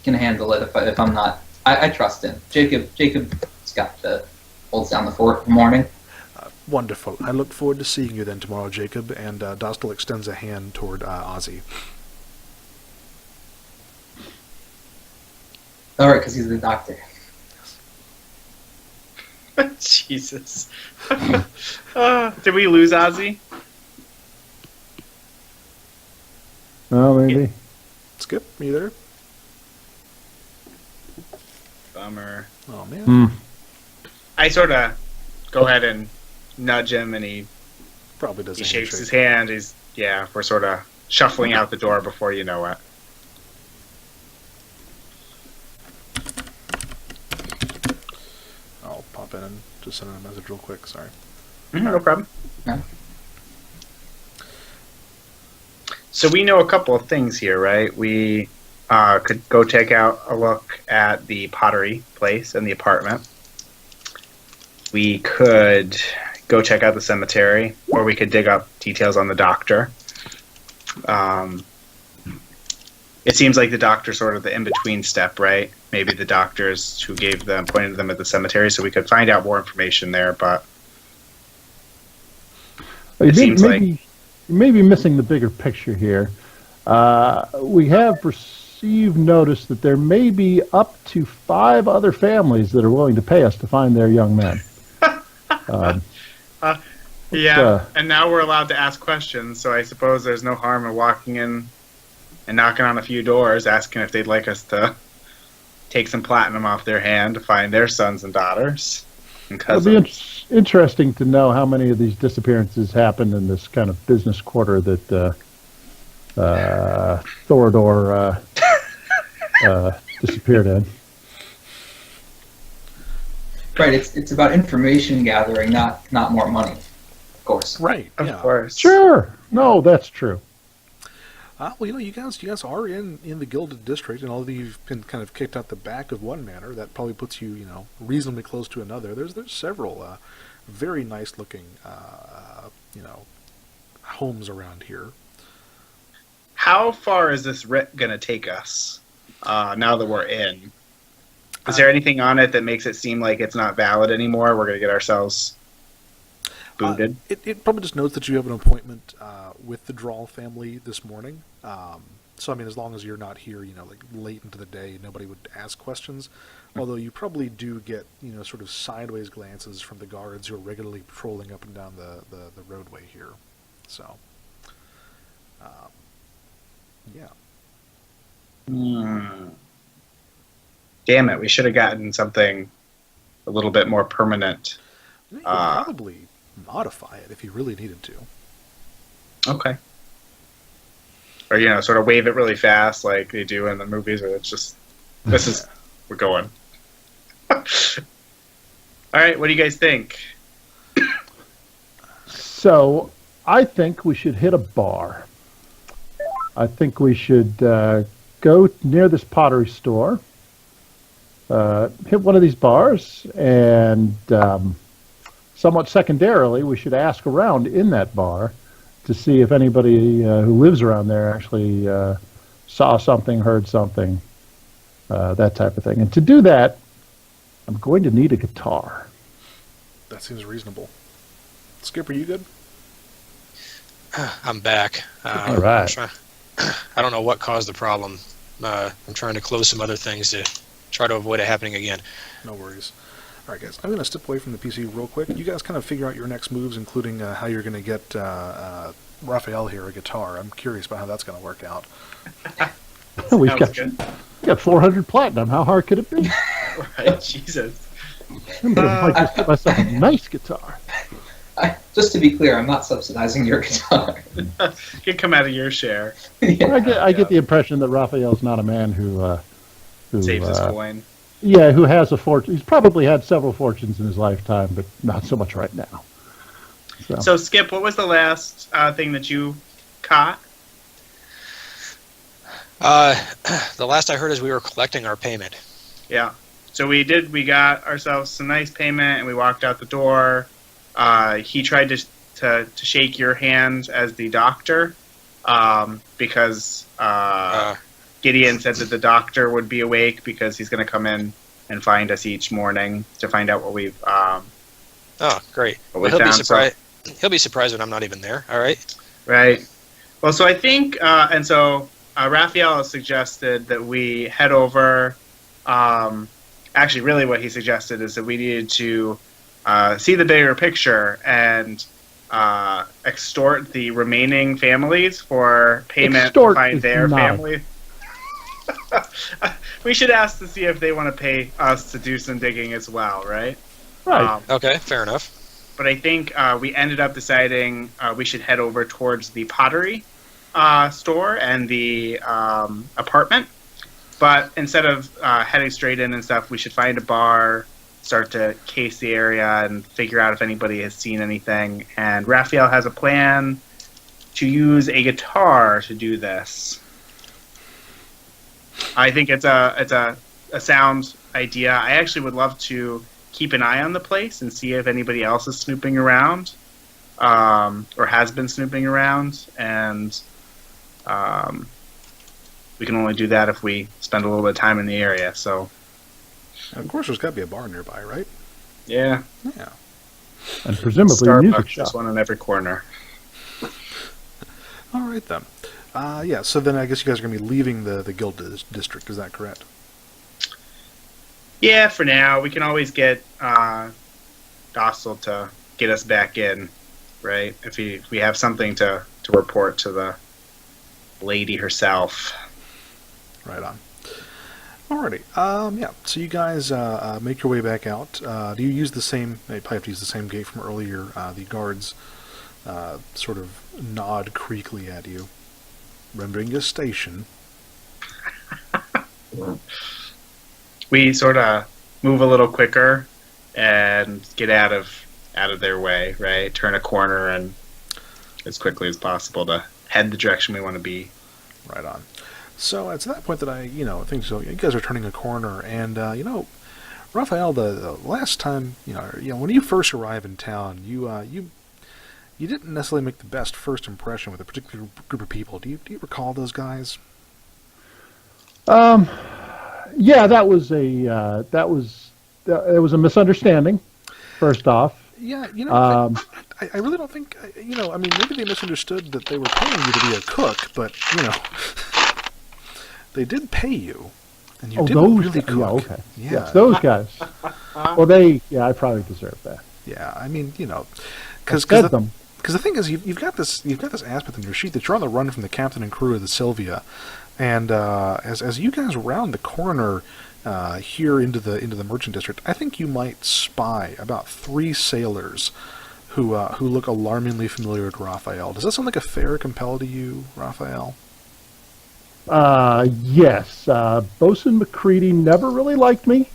handle it if I'm not. I trust him. Jacob's got the holds down the fort in the morning. Wonderful. I look forward to seeing you then tomorrow, Jacob. And Dostal extends a hand toward Ozzy. All right, because he's the doctor. Jesus. Did we lose Ozzy? Oh, maybe. Skip, you there? Bummer. Oh, man. Hmm. I sort of go ahead and nudge him, and he Probably doesn't. shakes his hand. We're sort of shuffling out the door before you know it. I'll pop in and just send him a message real quick. Sorry. No problem. Yeah. So we know a couple of things here, right? We could go take out a look at the pottery place and the apartment. We could go check out the cemetery, or we could dig up details on the doctor. It seems like the doctor's sort of the in-between step, right? Maybe the doctors who pointed them at the cemetery, so we could find out more information there, but You seems you may be missing the bigger picture here. We have received notice that there may be up to 5 other families that are willing to pay us to find their young men. and now we're allowed to ask questions, so I suppose there's no harm in walking in and knocking on a few doors, asking if they'd like us to take some platinum off their hand to find their sons and daughters and It'll cousins. be interesting to know how many of these disappearances happened in this kind of business quarter that Thorador disappeared in. Right, it's about information gathering, not more money, of course. Right. Of Yeah. course. Sure. No, that's true. Well, you guys are in the Gilded District, and although you've been kind of kicked out the back of one manor, that probably puts you, reasonably close to another. There's several very nice looking, homes around here. How far is this writ going to take us now that we're in? Is there anything on it that makes it seem like it's not valid anymore? We're going to get ourselves booted? It probably just notes that you have an appointment with the Drawl family this morning. So I mean, as long as you're not here, like late into the day, nobody would ask questions. Although you probably do get, sort of sideways glances from the guards who are regularly patrolling up and down the roadway here. So, yeah. Damn it, we should have gotten something a little bit more permanent. You could probably modify it if you really needed to. Okay. Or, sort of wave it really fast like they do in the movies, or it's just, we're going. All right, what do you guys think? So I think we should hit a bar. I think we should go near this pottery store, hit one of these bars, and somewhat secondarily, we should ask around in that bar to see if anybody who lives around there actually saw something, heard something, that type of thing. And to do that, I'm going to need a guitar. That seems reasonable. Skip, are you good? I'm back. All right. I don't know what caused the problem. I'm trying to close some other things to try to avoid it happening again. No worries. All right, guys. I'm going to step away from the PC real quick. You guys kind of figure out your next moves, including how you're going to get Raphael here a guitar. I'm curious about how that's going to work out. We've Sounds got 400 platinum. How hard could it be? Right, Jesus. I'm going to just get myself a nice guitar. Just to be clear, I'm not subsidizing your guitar. Can come out of your share. Yeah. I get the impression that Raphael's not a man who Saves his coin. Yeah, who has a fortune. He's probably had several fortunes in his lifetime, but not so much right now. So Skip, what was the last thing that you caught? The last I heard is we were collecting our payment. Yeah. So we got ourselves some nice payment, and we walked out the door. He tried to shake your hand as the doctor, because Gideon said that the doctor would be awake because he's going to come in and find us each morning to find out what we've. Oh, great! What Well, we he'll be found, surprised. He'll be surprised when I'm not even there. All right. Right. Well, so I think, and so Raphael has suggested that we head over. Actually, really, what he suggested is that we needed to see the bigger picture and extort the remaining families for payment Extort to find is their not- family. We should ask to see if they want to pay us to do some digging as well, right? Right. Okay. Fair enough. But I think we ended up deciding we should head over towards the pottery store and the apartment. But instead of heading straight in and stuff, we should find a bar, start to case the area, and figure out if anybody has seen anything. And Raphael has a plan to use a guitar to do this. I think it's a sound idea. I actually would love to keep an eye on the place and see if anybody else is snooping around, or has been snooping around, and we can only do that if we spend a little bit of time in the area. So, And of course, there's got to be a bar nearby, right? yeah, Yeah. And presumably a music Starbucks, shop. just one in every corner. All right, then. Yeah, so then I guess you guys are going to be leaving the guild district. Is that correct? Yeah, for now. We can always get Docile to get us back in, right? If we have something to report to the lady herself. Right on. Alrighty. Yeah, so you guys make your way back out. Do you use the same... You probably have to use the same gate from earlier. The guards sort of nod creakily at you, rendering a station. We sort of move a little quicker and get out of their way, right? Turn a corner and as quickly as possible to head the direction we want to be. Right on. So it's at that point that I think so. You guys are turning a corner, and Raphael, the last time, when you first arrive in town, you didn't necessarily make the best first impression with a particular group of people. Do you recall those guys? Yeah, it was a misunderstanding. First off, Yeah, I really don't think, maybe they misunderstood that they were paying you to be a cook, but, They did pay you, and you Oh, didn't those really guys. cook. Yeah, okay. Yeah, Yes, those guys. Well, I probably deserve that. yeah. I mean, I because fed them. the thing is, you've got this aspect in your sheet that you're on the run from the captain and crew of the Sylvia, and as you guys round the corner here into the merchant district, I think you might spy about 3 sailors who look alarmingly familiar to Raphael. Does that sound like a fair compel to you, Raphael? Yes. Bosun McCready never really liked me.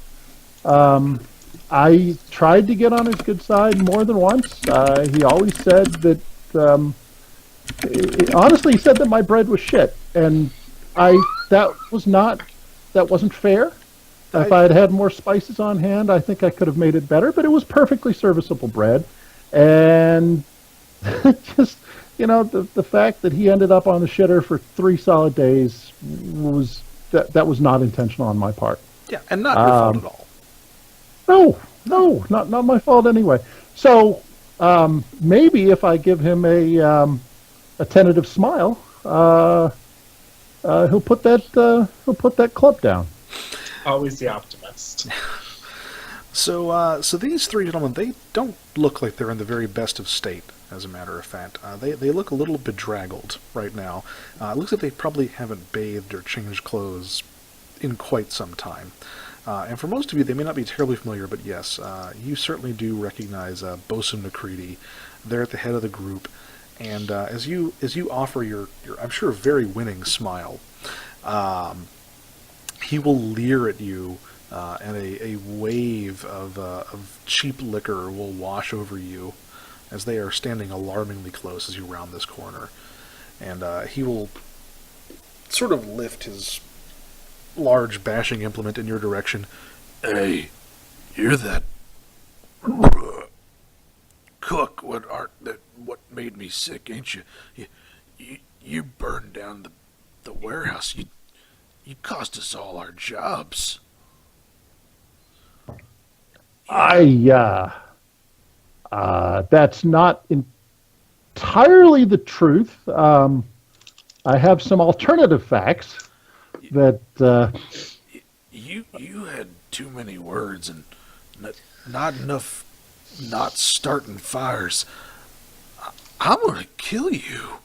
I tried to get on his good side more than once. He always said that, honestly, he said that my bread was shit, and that wasn't fair. If I had had more spices on hand, I think I could have made it better, but it was perfectly serviceable bread. And just, the fact that he ended up on the shitter for 3 solid days that was not intentional on my part. Yeah, and not your fault at all. No, not my fault anyway. So maybe if I give him a tentative smile, he'll put that club down. Always the optimist. So these 3 gentlemen, they don't look like they're in the very best of state, as a matter of fact. They look a little bedraggled right now. It looks like they probably haven't bathed or changed clothes in quite some time. And for most of you, they may not be terribly familiar, but yes, you certainly do recognize Bosun McCready. They're at the head of the group, and as you offer your I'm sure very winning smile, he will leer at you, and a wave of cheap liquor will wash over you as they are standing alarmingly close as you round this corner, and he will sort of lift his large bashing implement in your direction. Hey, you're that cook. What made me sick, ain't you? You burned down the warehouse. You cost us all our jobs. That's not entirely the truth. I have some alternative facts that. You had too many words and not enough not starting fires. I'm gonna kill you.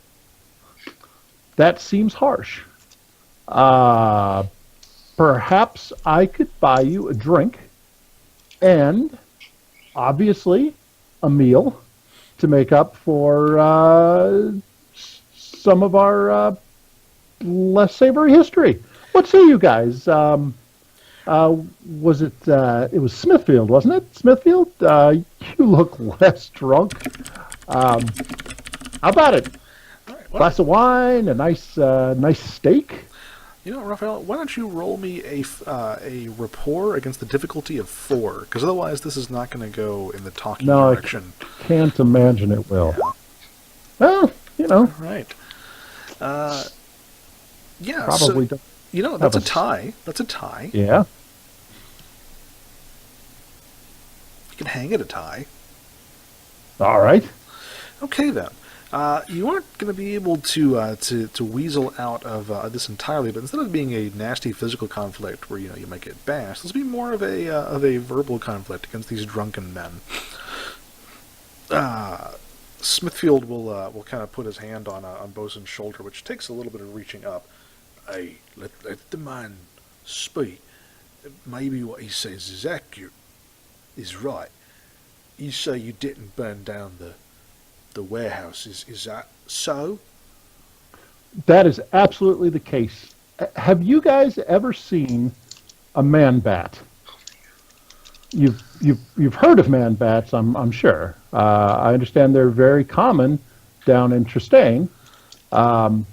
That seems harsh. Perhaps I could buy you a drink and, obviously, a meal to make up for some of our less savory history. What say you guys? Was it? It was Smithfield, wasn't it? Smithfield. You look less drunk. How about it? All right, Glass of wine, a nice steak. You know, Raphael, why don't you roll me a rapport against the difficulty of 4? Because otherwise, this is not going to go in the talking direction. I can't imagine it will. Yeah. Well, All right. Yeah. probably. So, Don't that's a have a- tie. That's a tie. Yeah. You can hang it a tie. All right. Okay then. You aren't going to be able to weasel out of this entirely, but instead of being a nasty physical conflict where you might get bashed, this will be more of a verbal conflict against these drunken men. Smithfield will kind of put his hand on Bosun's shoulder, which takes a little bit of reaching up. Hey, let the man speak. Maybe what he says is accurate, is right. You say you didn't burn down the warehouse. Is that so? That is absolutely the case. Have you guys ever seen a man bat? You've heard of man bats, I'm sure. I understand they're very common down in Tristane. I'll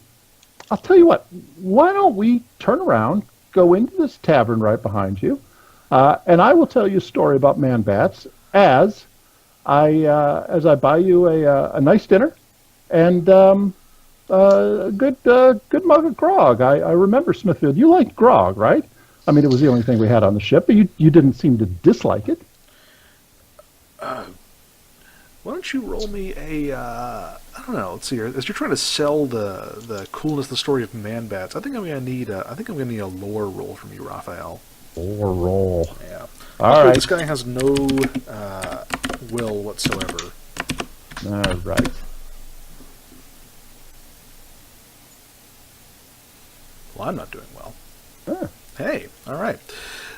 tell you what. Why don't we turn around, go into this tavern right behind you, and I will tell you a story about man bats as I buy you a nice dinner and a good mug of grog. I remember, Smithfield, you liked grog, right? I mean, it was the only thing we had on the ship, but you didn't seem to dislike it. Why don't you roll me a, I don't know, let's see here. As you're trying to sell the coolness, the story of man bats, I think I'm gonna need a lore roll from you, Raphael. Or roll. Yeah. All Also, right. this guy has no will whatsoever. All right. Well, I'm not doing well. Huh. Hey, all right.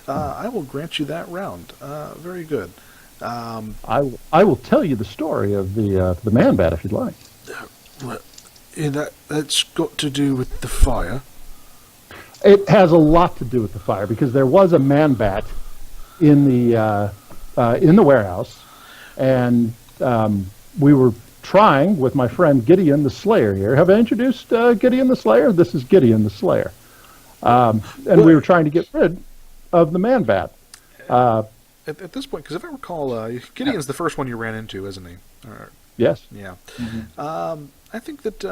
I will grant you that round. Very good. I will tell you the story of the man bat if you'd like. Well, that's got to do with the fire. It has a lot to do with the fire because there was a man bat in the warehouse, and we were trying with my friend Gideon the Slayer here. Have I introduced Gideon the Slayer? This is Gideon the Slayer, and we were trying to get rid of the man bat. At this point, because if I recall, Gideon's the first one you ran into, isn't he? Yes. Yeah. Mm-hmm. I think that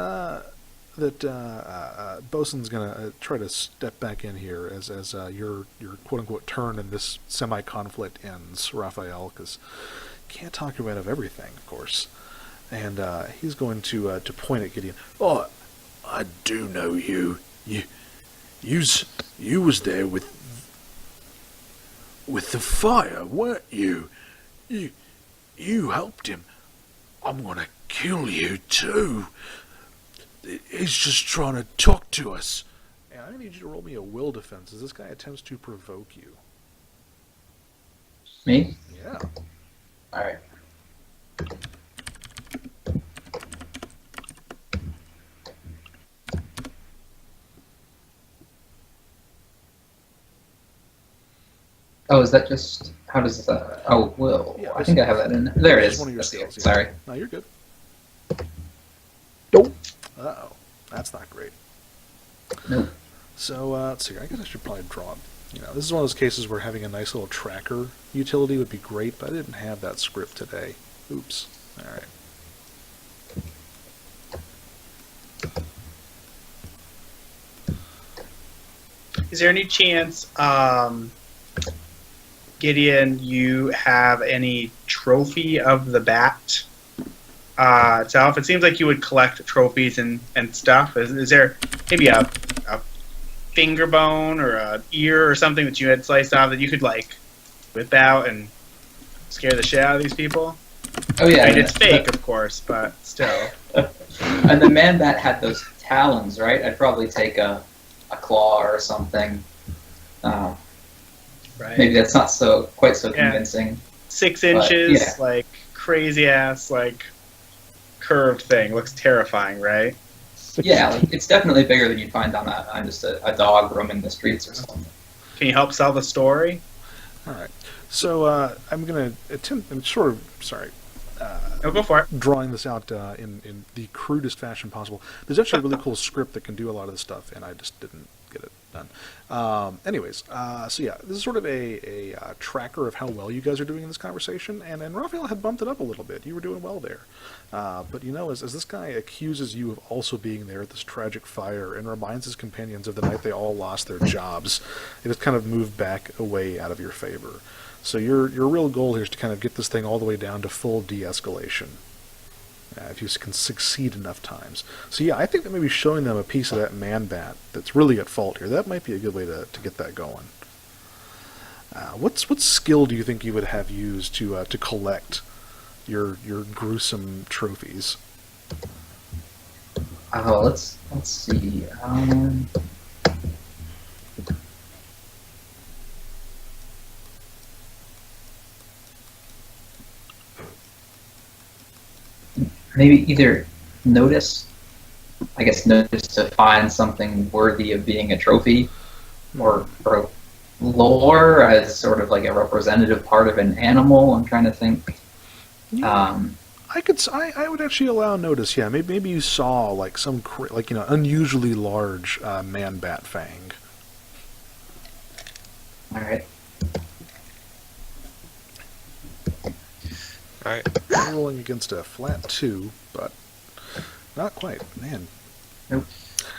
Bosun's gonna try to step back in here as your quote unquote turn in this semi conflict ends, Raphael, because you can't talk your way out of everything, of course. And he's going to point at Gideon. Oh, I do know you. You was there with the fire, weren't you? You helped him. I'm gonna kill you too. He's just trying to talk to us. And I need you to roll me a will defense as this guy attempts to provoke you. Me? Yeah. All right. Oh, is that just, how does that, oh, will. Yeah, I think I have that in there. It It's is. one of your Let's see it. skills, yeah. Sorry. No, you're good. Nope. Uh-oh. That's not great. Nope. So, let's see. I guess I should probably draw it. You know, this is one of those cases where having a nice little tracker utility would be great, but I didn't have that script today. Oops. All right. Is there any chance, Gideon, you have any trophy of the bat itself? It seems like you would collect trophies and stuff. Is there maybe a finger bone or an ear or something that you had sliced off that you could, like, whip out and scare the shit out of these people? Oh, yeah. I mean, it's fake, of course, but still. And the man bat had those talons, right? I'd probably take a claw or something. Right. Maybe that's not quite so convincing. 6 inches, yeah. like, crazy ass, like, curved thing. Looks terrifying, right? Yeah, like, it's definitely bigger than you'd find on just a dog roaming the streets or something. Can you help sell the story? All right. So, I'm going to attempt, I'm sort of, sorry, No, go for it. drawing this out in the crudest fashion possible. There's actually a really cool script that can do a lot of this stuff, and I just didn't get it done. Anyways, so yeah, this is sort of a tracker of how well you guys are doing in this conversation, and Raphael had bumped it up a little bit. You were doing well there. But you know, as this guy accuses you of also being there at this tragic fire and reminds his companions of the night they all lost their jobs, it has kind of moved back away out of your favor. So your real goal here is to kind of get this thing all the way down to full de-escalation. If you can succeed enough times. So yeah, I think that maybe showing them a piece of that man bat that's really at fault here, that might be a good way to get that going. What skill do you think you would have used to collect your gruesome trophies? Oh, let's see. Maybe either notice to find something worthy of being a trophy, or lore as sort of like a representative part of an animal. I'm trying to think. Yeah. I would actually allow notice. Yeah, maybe you saw like some unusually large man bat fang. All right. All right. I'm rolling against a flat 2, but not quite. Man. Nope.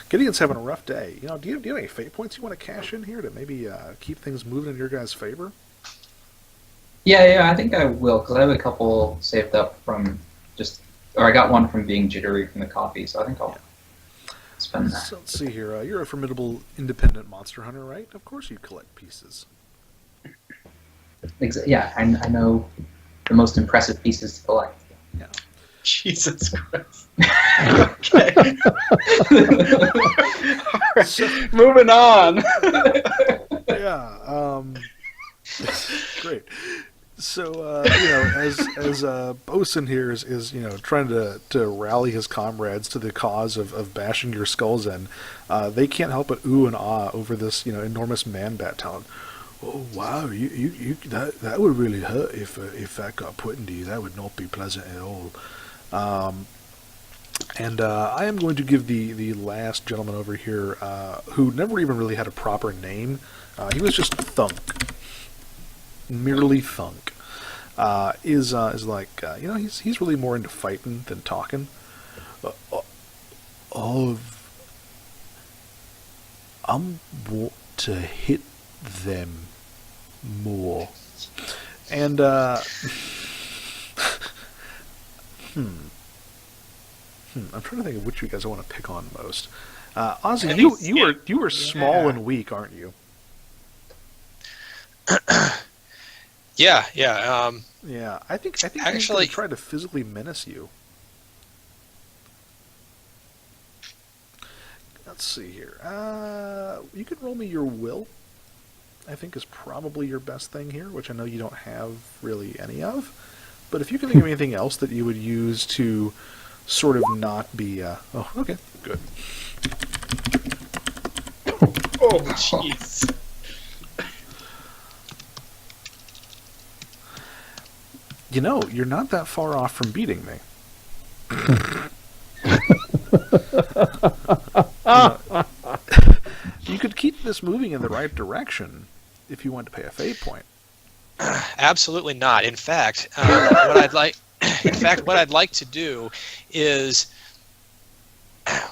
Gideon's having a rough day. You know, do you have any fate points you want to cash in here to maybe keep things moving in your guys' favor? Yeah, I think I will, because I have a couple saved up from or I got one from being jittery from the coffee, so I think I'll spend that. So let's see here. You're a formidable independent monster hunter, right? Of course you collect pieces. Yeah, I know the most impressive pieces to collect. Yeah. Jesus Christ. Okay. Alright, moving on. Yeah. Great. So as Bosun here is trying to rally his comrades to the cause of bashing your skulls in, they can't help but ooh and ah over this enormous man bat talent. Oh wow, you that would really hurt if that got put into you. That would not be pleasant at all. And I am going to give the last gentleman over here, who never even really had a proper name. He was just Thunk, merely Thunk. Is like he's really more into fighting than talking. I'm want to hit them more, and I'm trying to think of which you guys I want to pick on most. Ozzy, you were small and weak, aren't you? Yeah. Yeah, I think Actually- he's tried to physically menace you. Let's see here. You can roll me your will. I think is probably your best thing here, which I know you don't have really any of. But if you can think of anything else that you would use to sort of not be... oh, okay, good. Oh, jeez. You're not that far off from beating me. You could keep this moving in the right direction if you want to pay a fate point. Absolutely not. In fact, what I'd like to do is,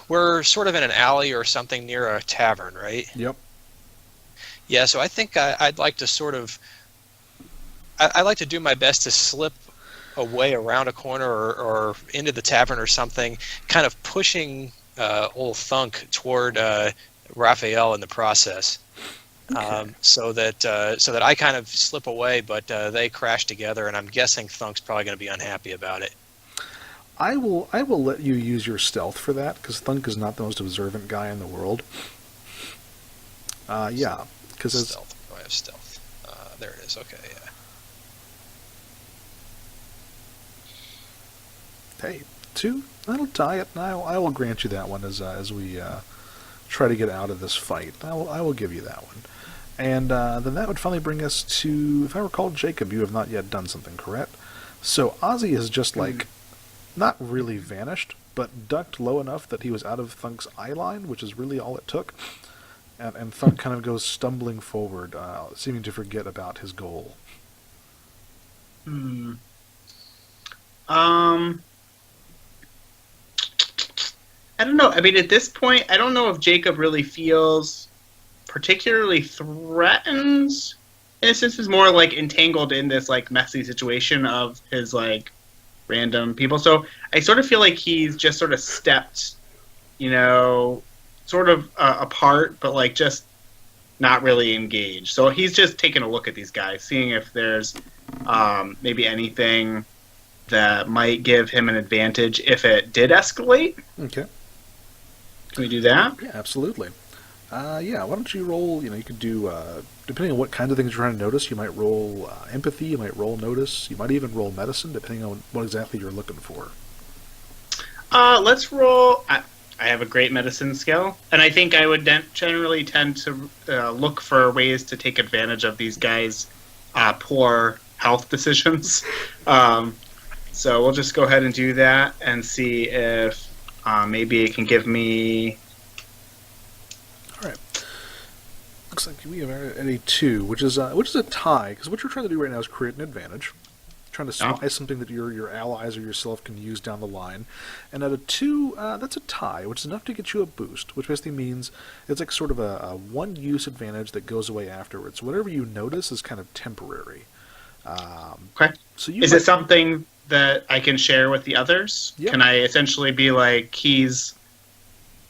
we're sort of in an alley or something near a tavern, right? Yep. Yeah. So I think I'd like to sort of, I like to do my best to slip away around a corner or into the tavern or something, kind of pushing old Thunk toward Raphael in the process. Okay. So that I kind of slip away, but they crash together, and I'm guessing Thunk's probably going to be unhappy about it. I will let you use your stealth for that, because Thunk is not the most observant guy in the world. Yeah, because Stealth. Oh, I have stealth. There it is. Okay, yeah. Hey, 2, that'll tie it, and I will grant you that one as we try to get out of this fight. I will give you that one. And then that would finally bring us to, if I recall, Jacob, you have not yet done something, correct? So Ozzy is just not really vanished, but ducked low enough that he was out of Thunk's eye line, which is really all it took. And Thunk kind of goes stumbling forward, seeming to forget about his goal. I don't know. I mean, at this point, I don't know if Jacob really feels particularly threatened. In a sense, is more like entangled in this like messy situation of his like random people. So I sort of feel like he's just sort of stepped, sort of apart, but like just not really engaged. So he's just taking a look at these guys, seeing if there's maybe anything that might give him an advantage if it did escalate. Okay. Can we do that? Yeah, absolutely. Yeah, why don't you roll, you could do, depending on what kind of things you're trying to notice, you might roll empathy, you might roll notice, you might even roll medicine, depending on what exactly you're looking for. Let's roll... I have a great medicine skill, and I think I would generally tend to look for ways to take advantage of these guys' poor health decisions. So we'll just go ahead and do that and see if maybe it can give me... All right. Looks like we are at a 2, which is a tie, because what you're trying to do right now is create an advantage. Trying to spy something that your allies or yourself can use down the line. And at a 2, that's a tie, which is enough to get you a boost, which basically means it's like sort of a one-use advantage that goes away afterwards. Whatever you notice is kind of temporary. Okay. So Is it something that I can share with the others? Yep. Can I essentially be like, he's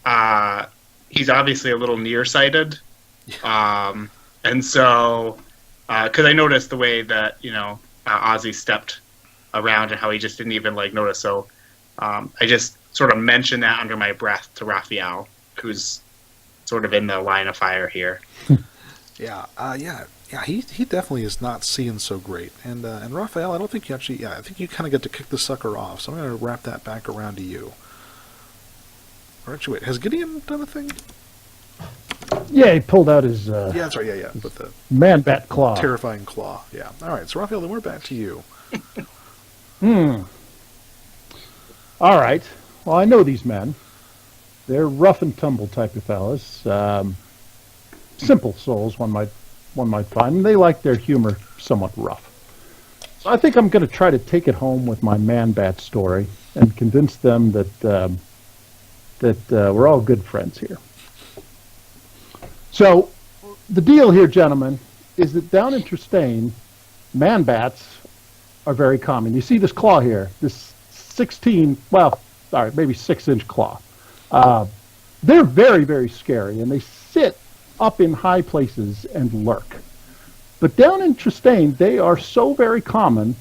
obviously a little nearsighted, and so because I noticed the way that Ozzy stepped around and how he just didn't even like notice. So I just sort of mentioned that under my breath to Raphael, who's sort of in the line of fire here. Yeah, he definitely is not seeing so great. And Raphael, I don't think you actually, I think you kind of get to kick the sucker off, so I'm going to wrap that back around to you. Or actually, wait, has Gideon done a thing? Yeah, he pulled out his Yeah, that's right, yeah. With the man-bat claw. terrifying claw, yeah. All right, so Raphael, then we're back to you. All right. Well, I know these men. They're rough and tumble type of fellas. Simple souls, one might find. And they like their humor somewhat rough. So I think I'm going to try to take it home with my man-bat story and convince them that we're all good friends here. So the deal here, gentlemen, is that down in Tristane, man-bats are very common. You see this claw here, this 16, well, all right, maybe 6-inch claw. They're very, very scary, and they sit up in high places and lurk. But down in Tristane, they are so very common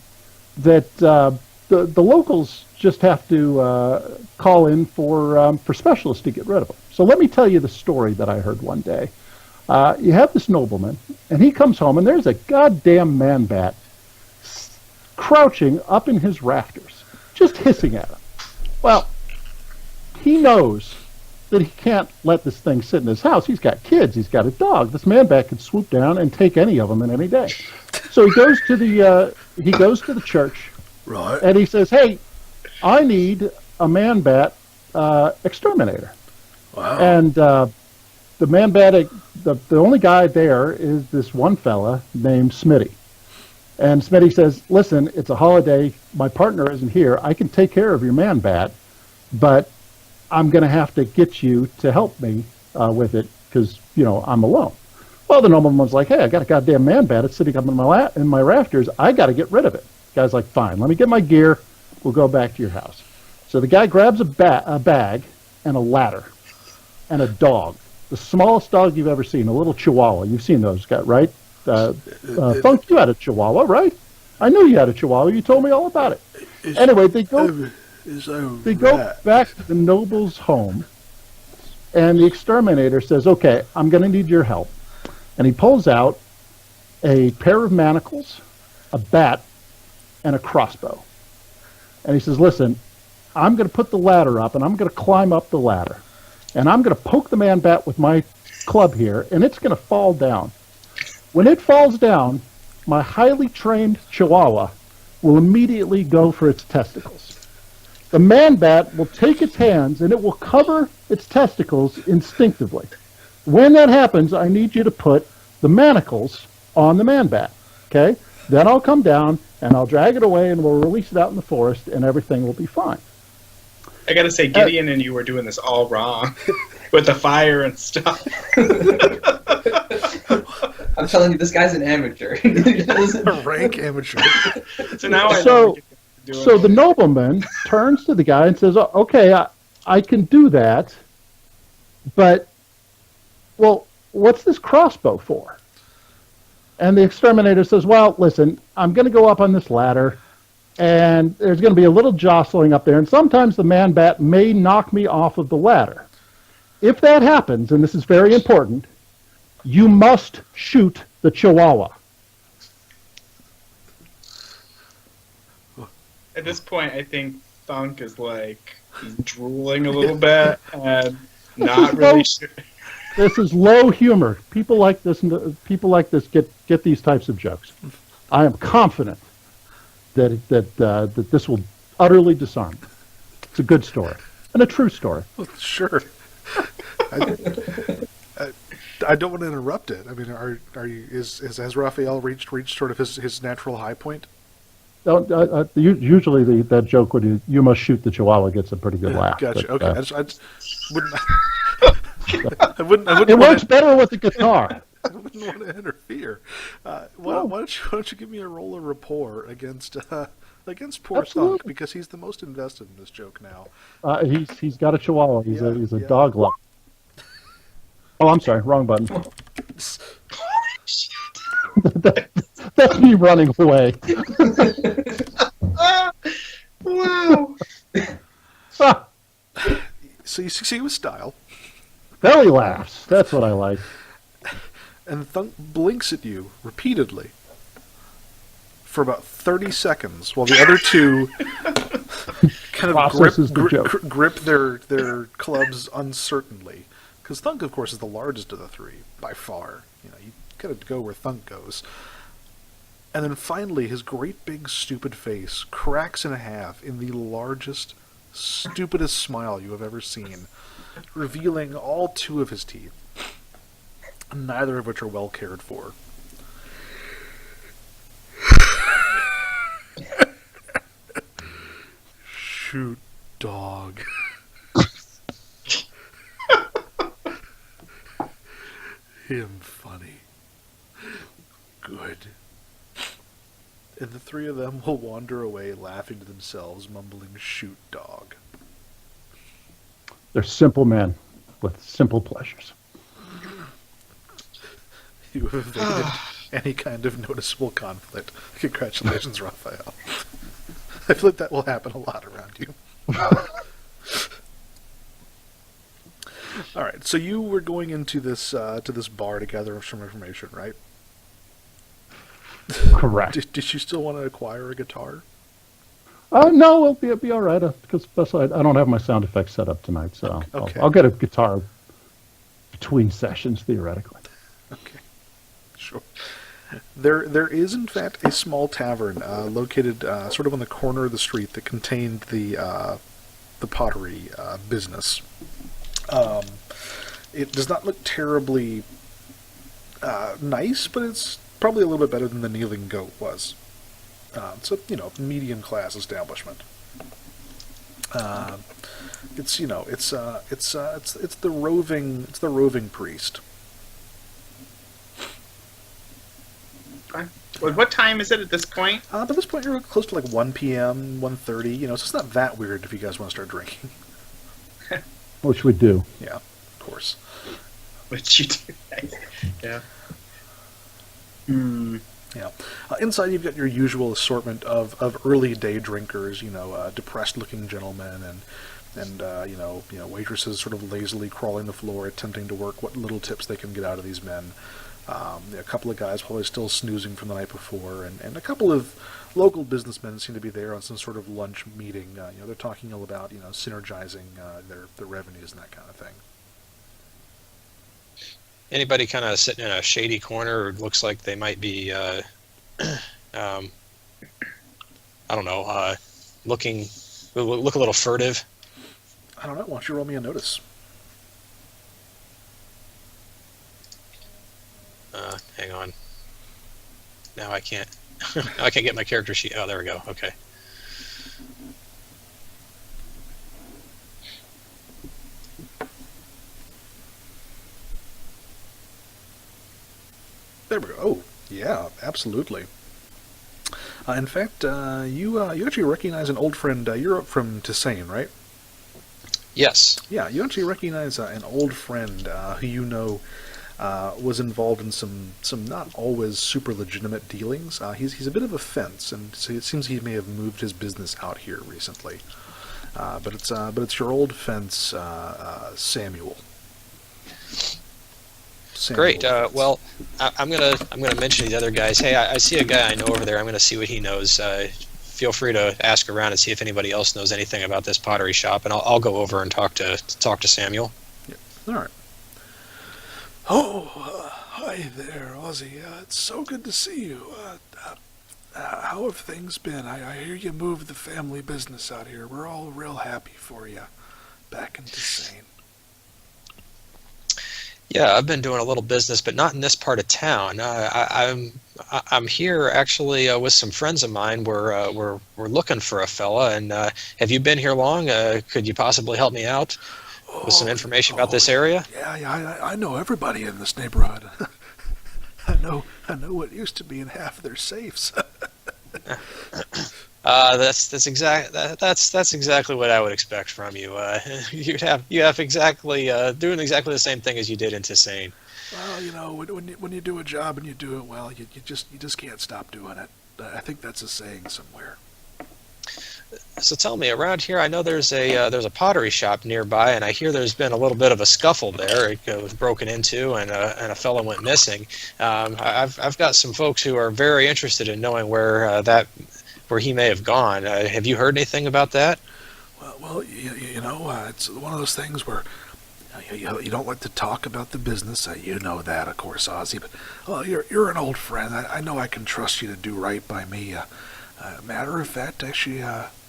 that the locals just have to call in for specialists to get rid of them. So let me tell you the story that I heard one day. You have this nobleman, and he comes home, and there's a goddamn man-bat crouching up in his rafters, just hissing at him. Well, he knows that he can't let this thing sit in his house. He's got kids. He's got a dog. This man-bat could swoop down and take any of them in any day. So he goes to the church, Right. and he says, "Hey, I need a man-bat exterminator." Wow. And the man-bat, the only guy there is this one fella named Smitty. And Smitty says, "Listen, it's a holiday. My partner isn't here. I can take care of your man-bat, but I'm going to have to get you to help me with it because, I'm alone." Well, the nobleman's like, "Hey, I got a goddamn man-bat. It's sitting up in my rafters. I got to get rid of it." The guy's like, "Fine, let me get my gear. We'll go back to your house." So the guy grabs a bag and a ladder and a dog, the smallest dog you've ever seen, a little Chihuahua. You've seen those guys, right? Funk, you had a Chihuahua, right? I knew you had a Chihuahua. You told me all about it. Anyway, they go back to the noble's home, and the exterminator says, "Okay, I'm going to need your help." And he pulls out a pair of manacles, a bat, and a crossbow. And he says, "Listen, I'm going to put the ladder up, and I'm going to climb up the ladder. And I'm going to poke the man-bat with my club here, and it's going to fall down. When it falls down, my highly trained Chihuahua will immediately go for its testicles. The man-bat will take its hands, and it will cover its testicles instinctively. When that happens, I need you to put the manacles on the man-bat, okay? Then I'll come down, and I'll drag it away, and we'll release it out in the forest, and everything will be fine." I gotta say, Gideon and you were doing this all wrong with the fire and stuff. I'm telling you, this guy's an amateur. A rank amateur. So now I know So, what you're doing. so the nobleman turns to the guy and says, "Okay, I can do that, but, well, what's this crossbow for?" And the exterminator says, "Well, listen, I'm going to go up on this ladder, and there's going to be a little jostling up there, and sometimes the man-bat may knock me off of the ladder. If that happens, and this is very important, you must shoot the Chihuahua." At this point, I think Thunk is like, he's drooling a little bit and not really sure. This is low humor. People like this get these types of jokes. I am confident that this will utterly disarm them. It's a good story and a true story. Well, sure. I don't want to interrupt it. I mean, are you has Raphael reached sort of his natural high point? Usually that joke when you must shoot the Chihuahua gets a pretty good laugh. Gotcha. But, Okay. I just wouldn't. I wouldn't it works better with the guitar. I wouldn't want to interfere. Why don't you give me a roll of rapport against poor Absolutely. Thunk, because he's the most invested in this joke now. He's got a Chihuahua. Yeah, He's a yeah. dog lover. Oh, I'm sorry, wrong button. That's me running away. Wow. Ah, So you succeed with style, belly laughs. That's what I like. and Thunk blinks at you repeatedly for about 30 seconds, while the other two kind of Processes the joke. grip their clubs uncertainly. Because Thunk, of course, is the largest of the three, by far. You know, you gotta go where Thunk goes. And then finally, his great big stupid face cracks in half in the largest, stupidest smile you have ever seen, revealing all two of his teeth, neither of which are well cared for. Shoot, dog. Him funny. Good. And the three of them will wander away laughing to themselves, mumbling, shoot, dog. They're simple men with simple pleasures. You have evaded any kind of noticeable conflict. Congratulations, Raphael. I feel like that will happen a lot around you. All right, so you were going into this to this bar to gather some information, right? Correct. Did you still want to acquire a guitar? No, it'll be all right. Because especially I don't have my sound effects set up tonight, so Okay. I'll get a guitar between sessions theoretically. Okay, sure. There is in fact a small tavern located sort of on the corner of the street that contained the pottery business. It does not look terribly nice, but it's probably a little bit better than the Kneeling Goat was. It's a medium class establishment. It's the roving priest. Okay. Well, what time is it at this point? But at this point, you're close to like 1 p.m., 1:30. So it's not that weird if you guys want to start drinking. Which we do. Yeah, of course. What you do? Yeah. Hmm. Yeah. Inside, you've got your usual assortment of early day drinkers. Depressed-looking gentlemen and waitresses sort of lazily crawling the floor, attempting to work what little tips they can get out of these men. A couple of guys probably still snoozing from the night before, and a couple of local businessmen seem to be there on some sort of lunch meeting. They're talking all about synergizing their revenues and that kind of thing. Anybody kind of sitting in a shady corner or looks like they might be, I don't know, look a little furtive? I don't know. Why don't you roll me a notice? Hang on. Now I can't. I can't get my character sheet. Oh, there we go. Okay. There we go. Oh, yeah, absolutely. In fact, you actually recognize an old friend. You're up from Tisane, right? Yes. Yeah, you actually recognize an old friend who was involved in some not always super legitimate dealings. He's a bit of a fence, and so it seems he may have moved his business out here recently. But it's your old fence, Samuel. Great. Well, I'm gonna mention these other guys. Hey, I see a guy I know over there. I'm gonna see what he knows. Feel free to ask around and see if anybody else knows anything about this pottery shop, and I'll go over and talk to Samuel. Yeah. All right. Oh, hi there, Ozzy. It's so good to see you. How have things been? I hear you moved the family business out here. We're all real happy for you back in Tisane. Yeah, I've been doing a little business, but not in this part of town. I'm here actually with some friends of mine. We're looking for a fella, and have you been here long? Could you possibly help me out with some information about this area? Yeah, I know everybody in this neighborhood. I know what used to be in half of their safes. That's exactly what I would expect from you. You have exactly doing exactly the same thing as you did in Tisane. Well, when you do a job and you do it well, you just can't stop doing it. I think that's a saying somewhere. So tell me, around here, I know there's a pottery shop nearby, and I hear there's been a little bit of a scuffle there. It was broken into, and a fellow went missing. I've got some folks who are very interested in knowing where he may have gone. Have you heard anything about that? Well, it's one of those things where you don't like to talk about the business. You know that, of course, Ozzy. But you're an old friend. I know I can trust you to do right by me. Matter of fact, actually,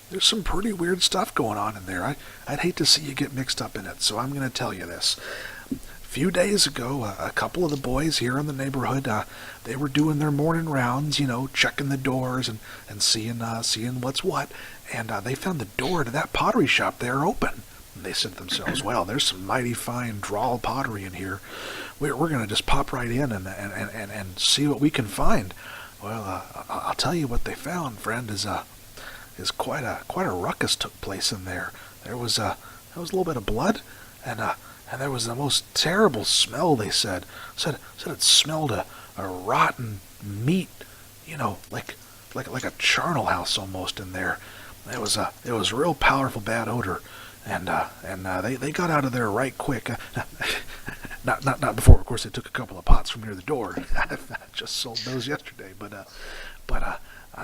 there's some pretty weird stuff going on in there. I'd hate to see you get mixed up in it, so I'm going to tell you this. A few days ago, a couple of the boys here in the neighborhood, they were doing their morning rounds, checking the doors and seeing what's what, and they found the door to that pottery shop there open. And they said to themselves, well, there's some mighty fine drawl pottery in here. We're going to just pop right in and see what we can find. Well, I'll tell you what they found, friend, is quite a ruckus took place in there. There was a little bit of blood, and there was the most terrible smell. They said it smelled a rotten meat, like a charnel house almost in there. It was a real powerful bad odor, and they got out of there right quick. Not before, of course, they took a couple of pots from near the door. I just sold those yesterday, but I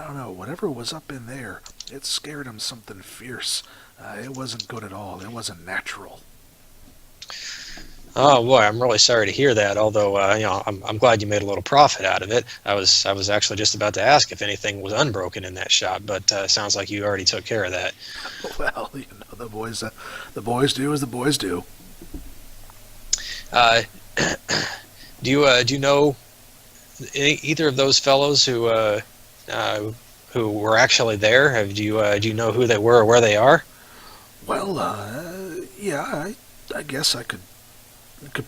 don't know. Whatever was up in there, it scared them something fierce. It wasn't good at all. It wasn't natural. Oh boy, I'm really sorry to hear that. Although I'm glad you made a little profit out of it. I was actually just about to ask if anything was unbroken in that shop, but sounds like you already took care of that. Well, the boys do as the boys do. Do you know either of those fellows who were actually there? Do you know who they were or where they are? Well, yeah, I guess I could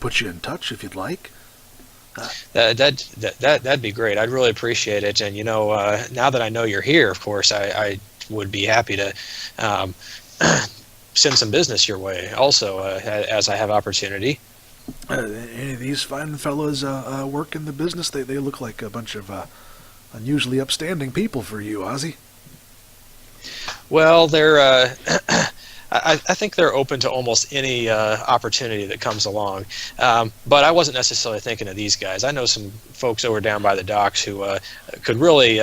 put you in touch if you'd like. That'd be great. I'd really appreciate it. And now that I know you're here, of course, I would be happy to send some business your way. Also, as I have opportunity. Any of these fine fellows work in the business? They look like a bunch of unusually upstanding people for you, Ozzy. Well, they're. I think they're open to almost any opportunity that comes along. But I wasn't necessarily thinking of these guys. I know some folks over down by the docks who could really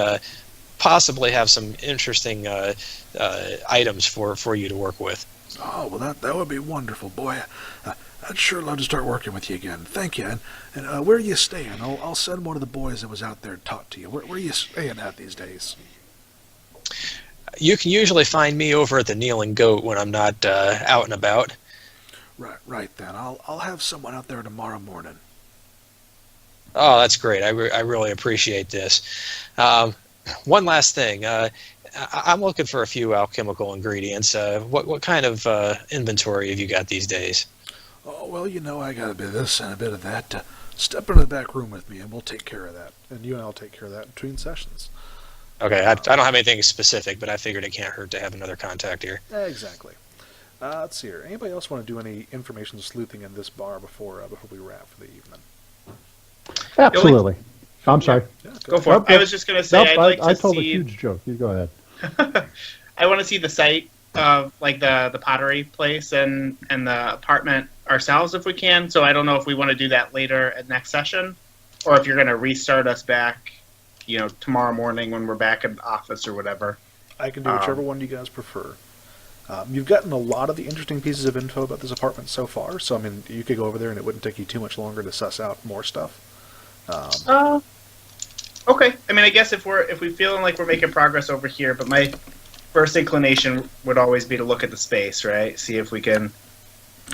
possibly have some interesting items for you to work with. Oh, well, that would be wonderful, boy. I'd sure love to start working with you again. Thank you. And where are you staying? I'll send one of the boys that was out there to talk to you. Where are you staying at these days? You can usually find me over at the Kneeling Goat when I'm not out and about. Right then. I'll have someone out there tomorrow morning. Oh, that's great. I really appreciate this. One last thing. I'm looking for a few alchemical ingredients. What kind of inventory have you got these days? Oh, well, I got a bit of this and a bit of that. Step into the back room with me, and we'll take care of that. And you and I'll take care of that between sessions. Okay, I don't have anything specific, but I figured it can't hurt to have another contact here. Exactly. Let's see here. Anybody else want to do any information sleuthing in this bar before we wrap for the evening? Absolutely. I'm sorry. Yeah, go for it. I was just going to say, I told a huge joke. You go ahead. I want to see the site of the pottery place and the apartment ourselves if we can. So I don't know if we want to do that later at next session, or if you're going to restart us back, tomorrow morning when we're back in the office or whatever. I can do whichever one you guys prefer. You've gotten a lot of the interesting pieces of info about this apartment so far, so you could go over there and it wouldn't take you too much longer to suss out more stuff. Okay. I guess if we feeling like we're making progress over here, but my first inclination would always be to look at the space, right? See if we can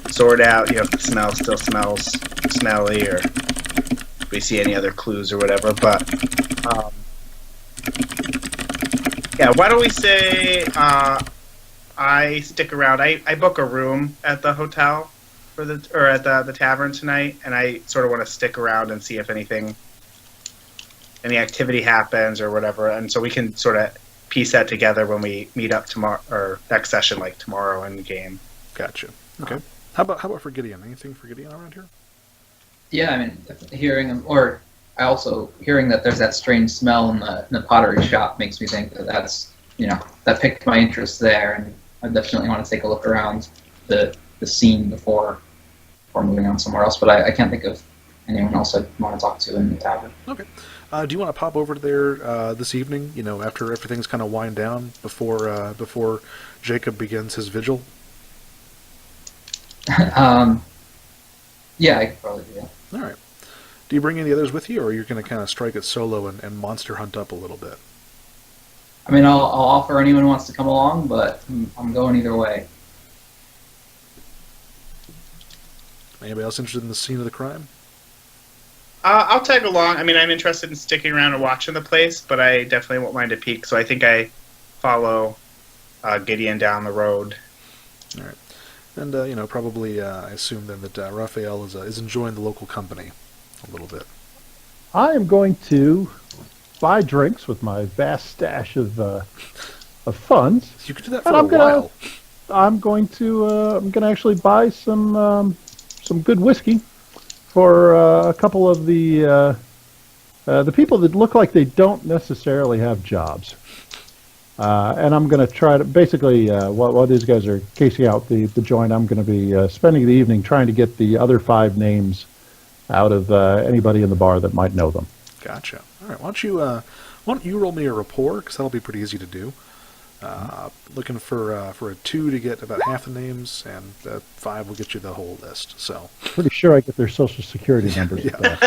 sort out, if the smell still smells smelly, or if we see any other clues or whatever. But yeah, why don't we say I stick around? I book a room at the hotel at the tavern tonight, and I sort of want to stick around and see if anything any activity happens or whatever, and so we can sort of piece that together when we meet up tomorrow or next session, like tomorrow in the game. Gotcha. Okay. How about for Gideon? Anything for Gideon around here? Yeah, I mean, hearing him, or I also hearing that there's that strange smell in the pottery shop makes me think that's that piqued my interest there, and I definitely want to take a look around the scene before moving on somewhere else. But I can't think of anyone else I'd want to talk to in the tavern. Okay. Do you want to pop over there this evening? After everything's kind of wind down before Jacob begins his vigil. Yeah, I could probably do that. All right. Do you bring any others with you, or you're going to kind of strike it solo and monster hunt up a little bit? I mean, I'll offer anyone who wants to come along, but I'm going either way. Anybody else interested in the scene of the crime? I'll tag along. I mean, I'm interested in sticking around and watching the place, but I definitely won't mind a peek. So I think I follow Gideon down the road. All right. And, probably I assume then that Raphael is enjoying the local company a little bit. I am going to buy drinks with my vast stash of funds. You could do that for a while. I'm going to actually buy some good whiskey for a couple of the people that look like they don't necessarily have jobs. And I'm going to try to basically while these guys are casing out the joint, I'm going to be spending the evening trying to get the other 5 names out of anybody in the bar that might know them. Gotcha. All right. Why don't you roll me a rapport, because that'll be pretty easy to do. Looking for a 2 to get about half the names, and 5 will get you the whole list. So pretty sure I get their social security numbers. Yeah.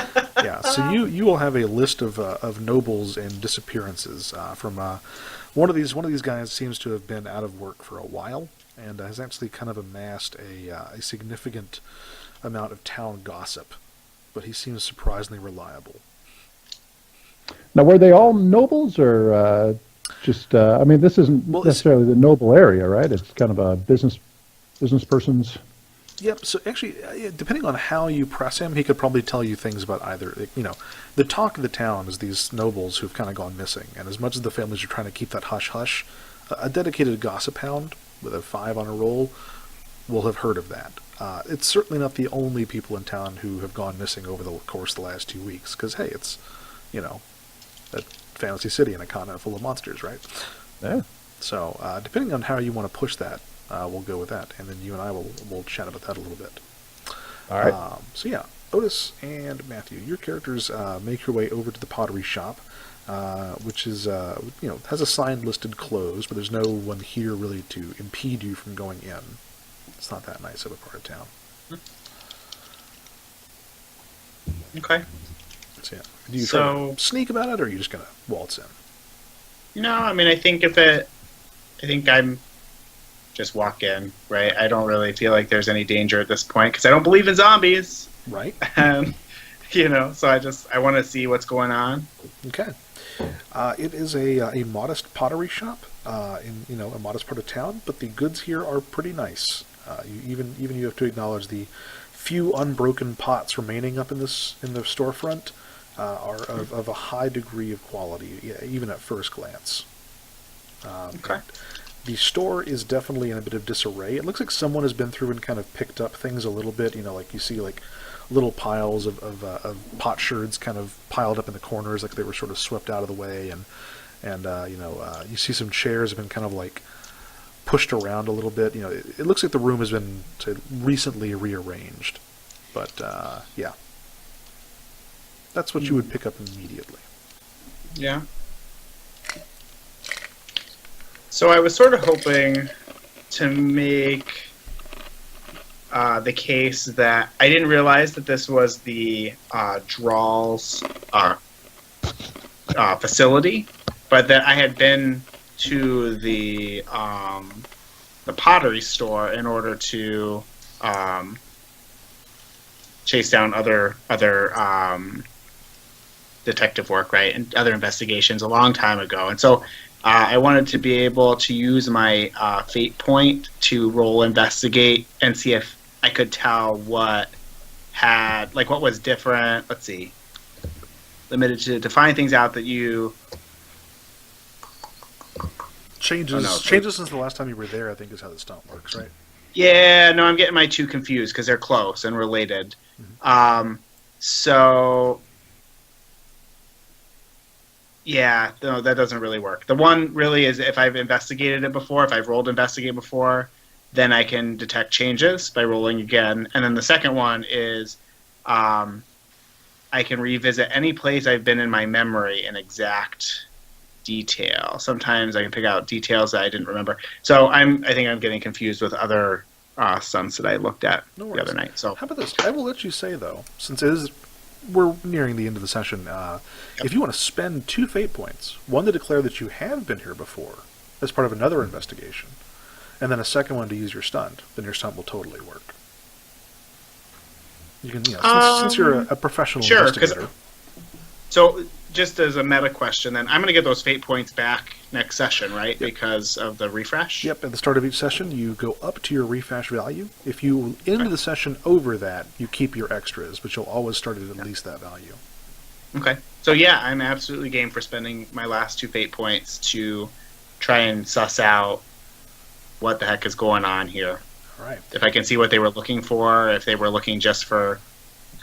Yeah. So you will have a list of nobles and disappearances from one of these guys seems to have been out of work for a while and has actually kind of amassed a significant amount of town gossip, but he seems surprisingly reliable. Now, were they all nobles, or just? I mean, this isn't necessarily the noble area, right? It's kind of a business persons. Yep. So actually, depending on how you press him, he could probably tell you things about either. The talk of the town is these nobles who've kind of gone missing, and as much as the families are trying to keep that hush hush, a dedicated gossip hound with a 5 on a roll will have heard of that. It's certainly not the only people in town who have gone missing over the course of the last 2 weeks, because hey, it's a fantasy city in a continent full of monsters, right? Yeah. So depending on how you want to push that, we'll go with that, and then you and I will chat about that a little bit. All right. So yeah, Otis and Matthew, your characters make your way over to the pottery shop, which is has a sign listed closed, but there's no one here really to impede you from going in. It's not that nice of a part of town. Okay. So yeah, do you try to sneak about it, or are you just gonna waltz in? No, I mean, I think I'm just walk in, right? I don't really feel like there's any danger at this point because I don't believe in zombies, right? So I want to see what's going on. Okay. It is a modest pottery shop in a modest part of town, but the goods here are pretty nice. You have to acknowledge the few unbroken pots remaining up in the storefront are of a high degree of quality, even at first glance. Okay. The store is definitely in a bit of disarray. It looks like someone has been through and kind of picked up things a little bit. Like you see like little piles of potsherds kind of piled up in the corners, like they were sort of swept out of the way, and you see some chairs have been kind of like pushed around a little bit. It looks like the room has been recently rearranged, but yeah, that's what you would pick up immediately. Yeah. So I was sort of hoping to make the case that I didn't realize that this was the Drawls facility, but that I had been to the pottery store in order to chase down other detective work, right, and other investigations a long time ago. And so I wanted to be able to use my fate point to roll investigate and see if I could tell what was different. Let's see. limited to find things out that you. Changes Oh, no. changes since the last time you were there, I think, is how the stunt works, right? Yeah, no, I'm getting my two confused because they're close and related. So, yeah, no, that doesn't really work. The one really is if I've investigated it before, if I've rolled investigate before, then I can detect changes by rolling again. And then the second one is I can revisit any place I've been in my memory in exact detail. Sometimes I can pick out details that I didn't remember. So I think I'm getting confused with other stunts that I looked at No the other night. So how about this? I will let you say, though, since we're nearing the end of the session, if you want to spend 2 fate points, one to declare that you have been here before as part of another investigation, and then a second one to use your stunt, then your stunt will totally work. You can, since you're a professional sure, investigator. So just as a meta question, then I'm going to get those fate points back next session, right? Yep. Because of the refresh? Yep, at the start of each session, you go up to your refresh value. If you end the session over that, you keep your extras, but you'll always start at least that value. Okay. So yeah, I'm absolutely game for spending my last 2 fate points to try and suss out what the heck is going on here. All right. If I can see what they were looking for, if they were looking just for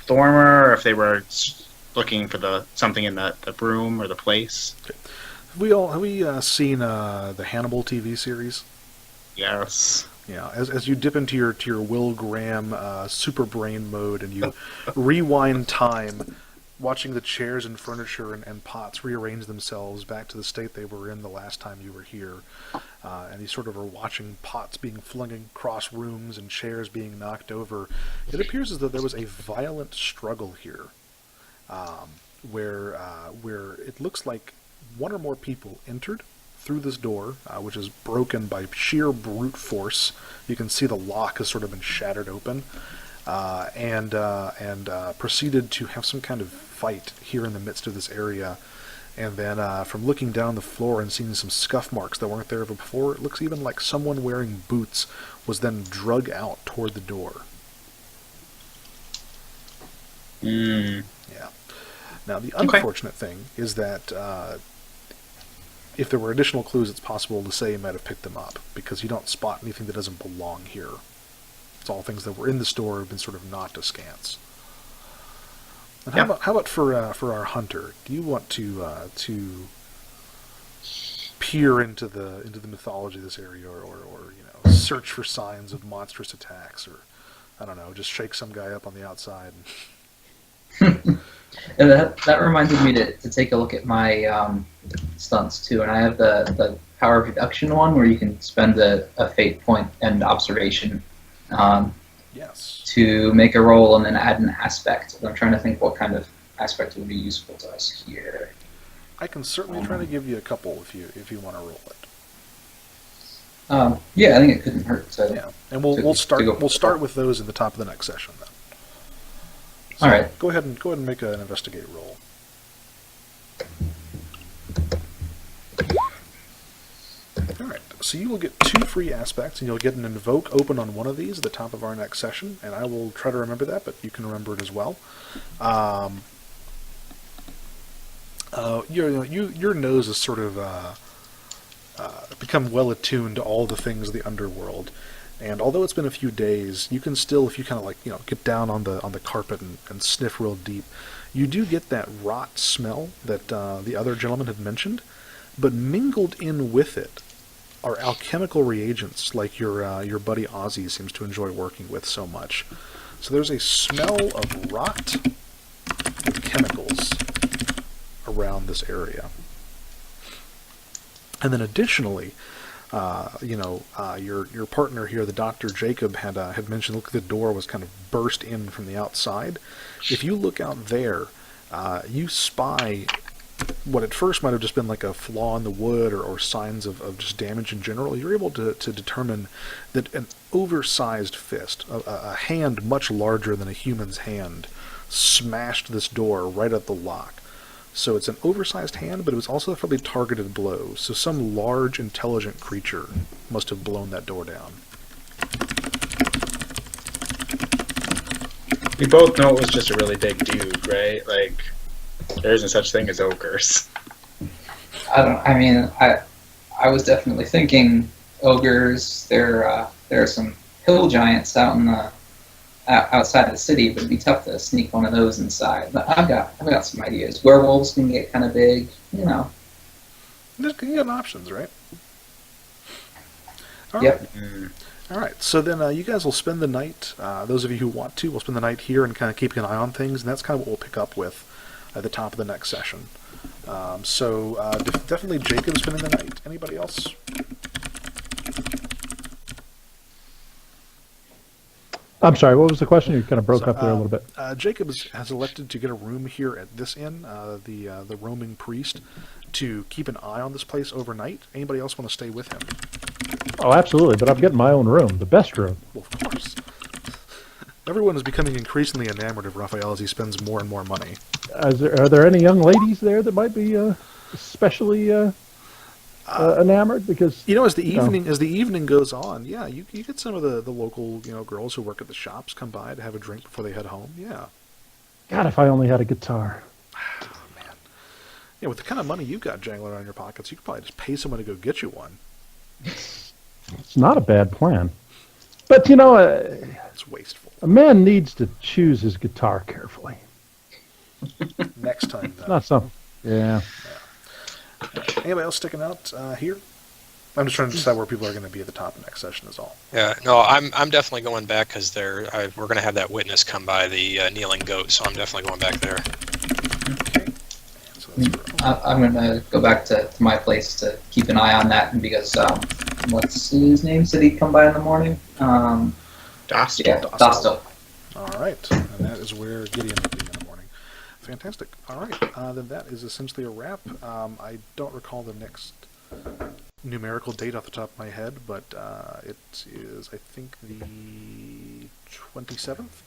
Thormer, or if they were looking for something in the room or the place. Okay. Have we seen the Hannibal TV series? Yes. Yeah. As you dip into your Will Graham super brain mode and you rewind time, watching the chairs and furniture and pots rearrange themselves back to the state they were in the last time you were here, and you sort of are watching pots being flung across rooms and chairs being knocked over. It appears as though there was a violent struggle here. Where it looks like one or more people entered through this door, which is broken by sheer brute force. You can see the lock has sort of been shattered open, and proceeded to have some kind of fight here in the midst of this area. And then from looking down the floor and seeing some scuff marks that weren't there before, it looks even like someone wearing boots was then drug out toward the door. Yeah. Now, the unfortunate thing is that if there were additional clues, it's possible to say you might have picked them up, because you don't spot anything that doesn't belong here. It's all things that were in the store have been sort of knocked askance. And how about for our hunter? Do you want to peer into the mythology of this area, or search for signs of monstrous attacks, or I don't know, just shake some guy up on the outside? And that reminded me to take a look at my stunts too, and I have the power reduction one where you can spend a fate point and observation Yes. to make a roll and then add an aspect. I'm trying to think what kind of aspect would be useful to us here. I can certainly try to give you a couple if you want to roll it. Yeah, I think it couldn't hurt. So Yeah, and we'll start with those in the top of the next session then. So all right. Go ahead and make an investigate roll. All right. So you will get 2 free aspects, and you'll get an invoke open on one of these at the top of our next session. And I will try to remember that, but you can remember it as well. Your nose has sort of become well attuned to all the things of the underworld. And although it's been a few days, you can still, if you kind of get down on the carpet and sniff real deep, you do get that rot smell that the other gentleman had mentioned. But mingled in with it are alchemical reagents like your buddy Ozzy seems to enjoy working with so much. So there's a smell of rot and chemicals around this area. And then additionally, your partner here, the Dr. Jacob, had mentioned, look, the door was kind of burst in from the outside. If you look out there, you spy what at first might have just been like a flaw in the wood or signs of just damage in general. You're able to determine that an oversized fist, a hand much larger than a human's hand, smashed this door right at the lock. So it's an oversized hand, but it was also a fairly targeted blow. So some large, intelligent creature must have blown that door down. We both know it was just a really big dude, right? Like, There isn't such thing as ogres. I was definitely thinking ogres. There are some hill giants out in the outside the city, but it'd be tough to sneak one of those inside. But I've got some ideas. Werewolves can get kind of big, you know. You got options, right? All Yep. right. All right. So then you guys will spend the night. Those of you who want to will spend the night here and kind of keeping an eye on things, and that's kind of what we'll pick up with at the top of the next session. Definitely Jacob spending the night. Anybody else? I'm sorry, what was the question? You kind of broke up there a little bit. Jacob has elected to get a room here at this inn, the roaming priest, to keep an eye on this place overnight. Anybody else want to stay with him? Oh, absolutely, but I'm getting my own room, the best room. Well, of course. Everyone is becoming increasingly enamored of Raphael as he spends more and more money. Are there any young ladies there that might be especially enamored? Because As the evening goes on, yeah, you get some of the local girls who work at the shops come by to have a drink before they head home. Yeah. God, if I only had a guitar. Man. Yeah, with the kind of money you've got jangling around in your pockets, you could probably just pay someone to go get you one. It's not a bad plan. But, It's wasteful. a man needs to choose his guitar carefully. Next time, then. Not something. Yeah. Anybody else sticking out here? I'm just trying to decide where people are going to be at the top of next session is all. Yeah, no, I'm definitely going back because we're going to have that witness come by the kneeling goat, so I'm definitely going back there. Okay. So that's I'm gonna go back to my place to keep an eye on that, because what's his name said he'd come by in the morning. Dostal. Yeah, Dostal. all right. And that is where Gideon will be in the morning. Fantastic. All right. Then that is essentially a wrap. I don't recall the next numerical date off the top of my head, but it is, I think, the 27th.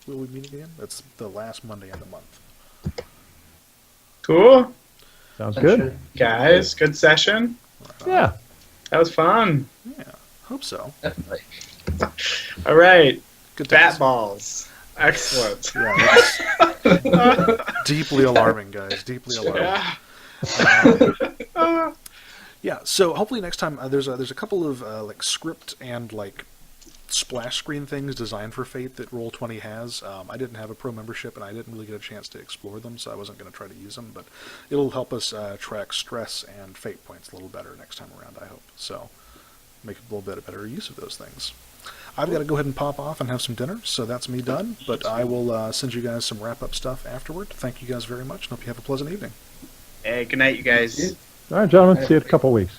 Will we meet again? That's the last Monday in the month. Cool. Sounds good. Guys, good session. Yeah. That was fun. Yeah, hope so. Definitely. All right. Good Bat times. balls. Excellent. Yeah, that's deeply alarming, guys. Deeply alarming. Yeah. Yeah. So hopefully next time there's a couple of like script and like splash screen things designed for Fate that Roll20 has. I didn't have a pro membership and I didn't really get a chance to explore them, so I wasn't going to try to use them. But it'll help us track stress and fate points a little better next time around, I hope. So make a little bit of better use of those things. I've got to go ahead and pop off and have some dinner, so that's me done. But I will send you guys some wrap-up stuff afterward. Thank you guys very much, and hope you have a pleasant evening. Hey, good night, you guys. All right, gentlemen. See you in a couple of weeks.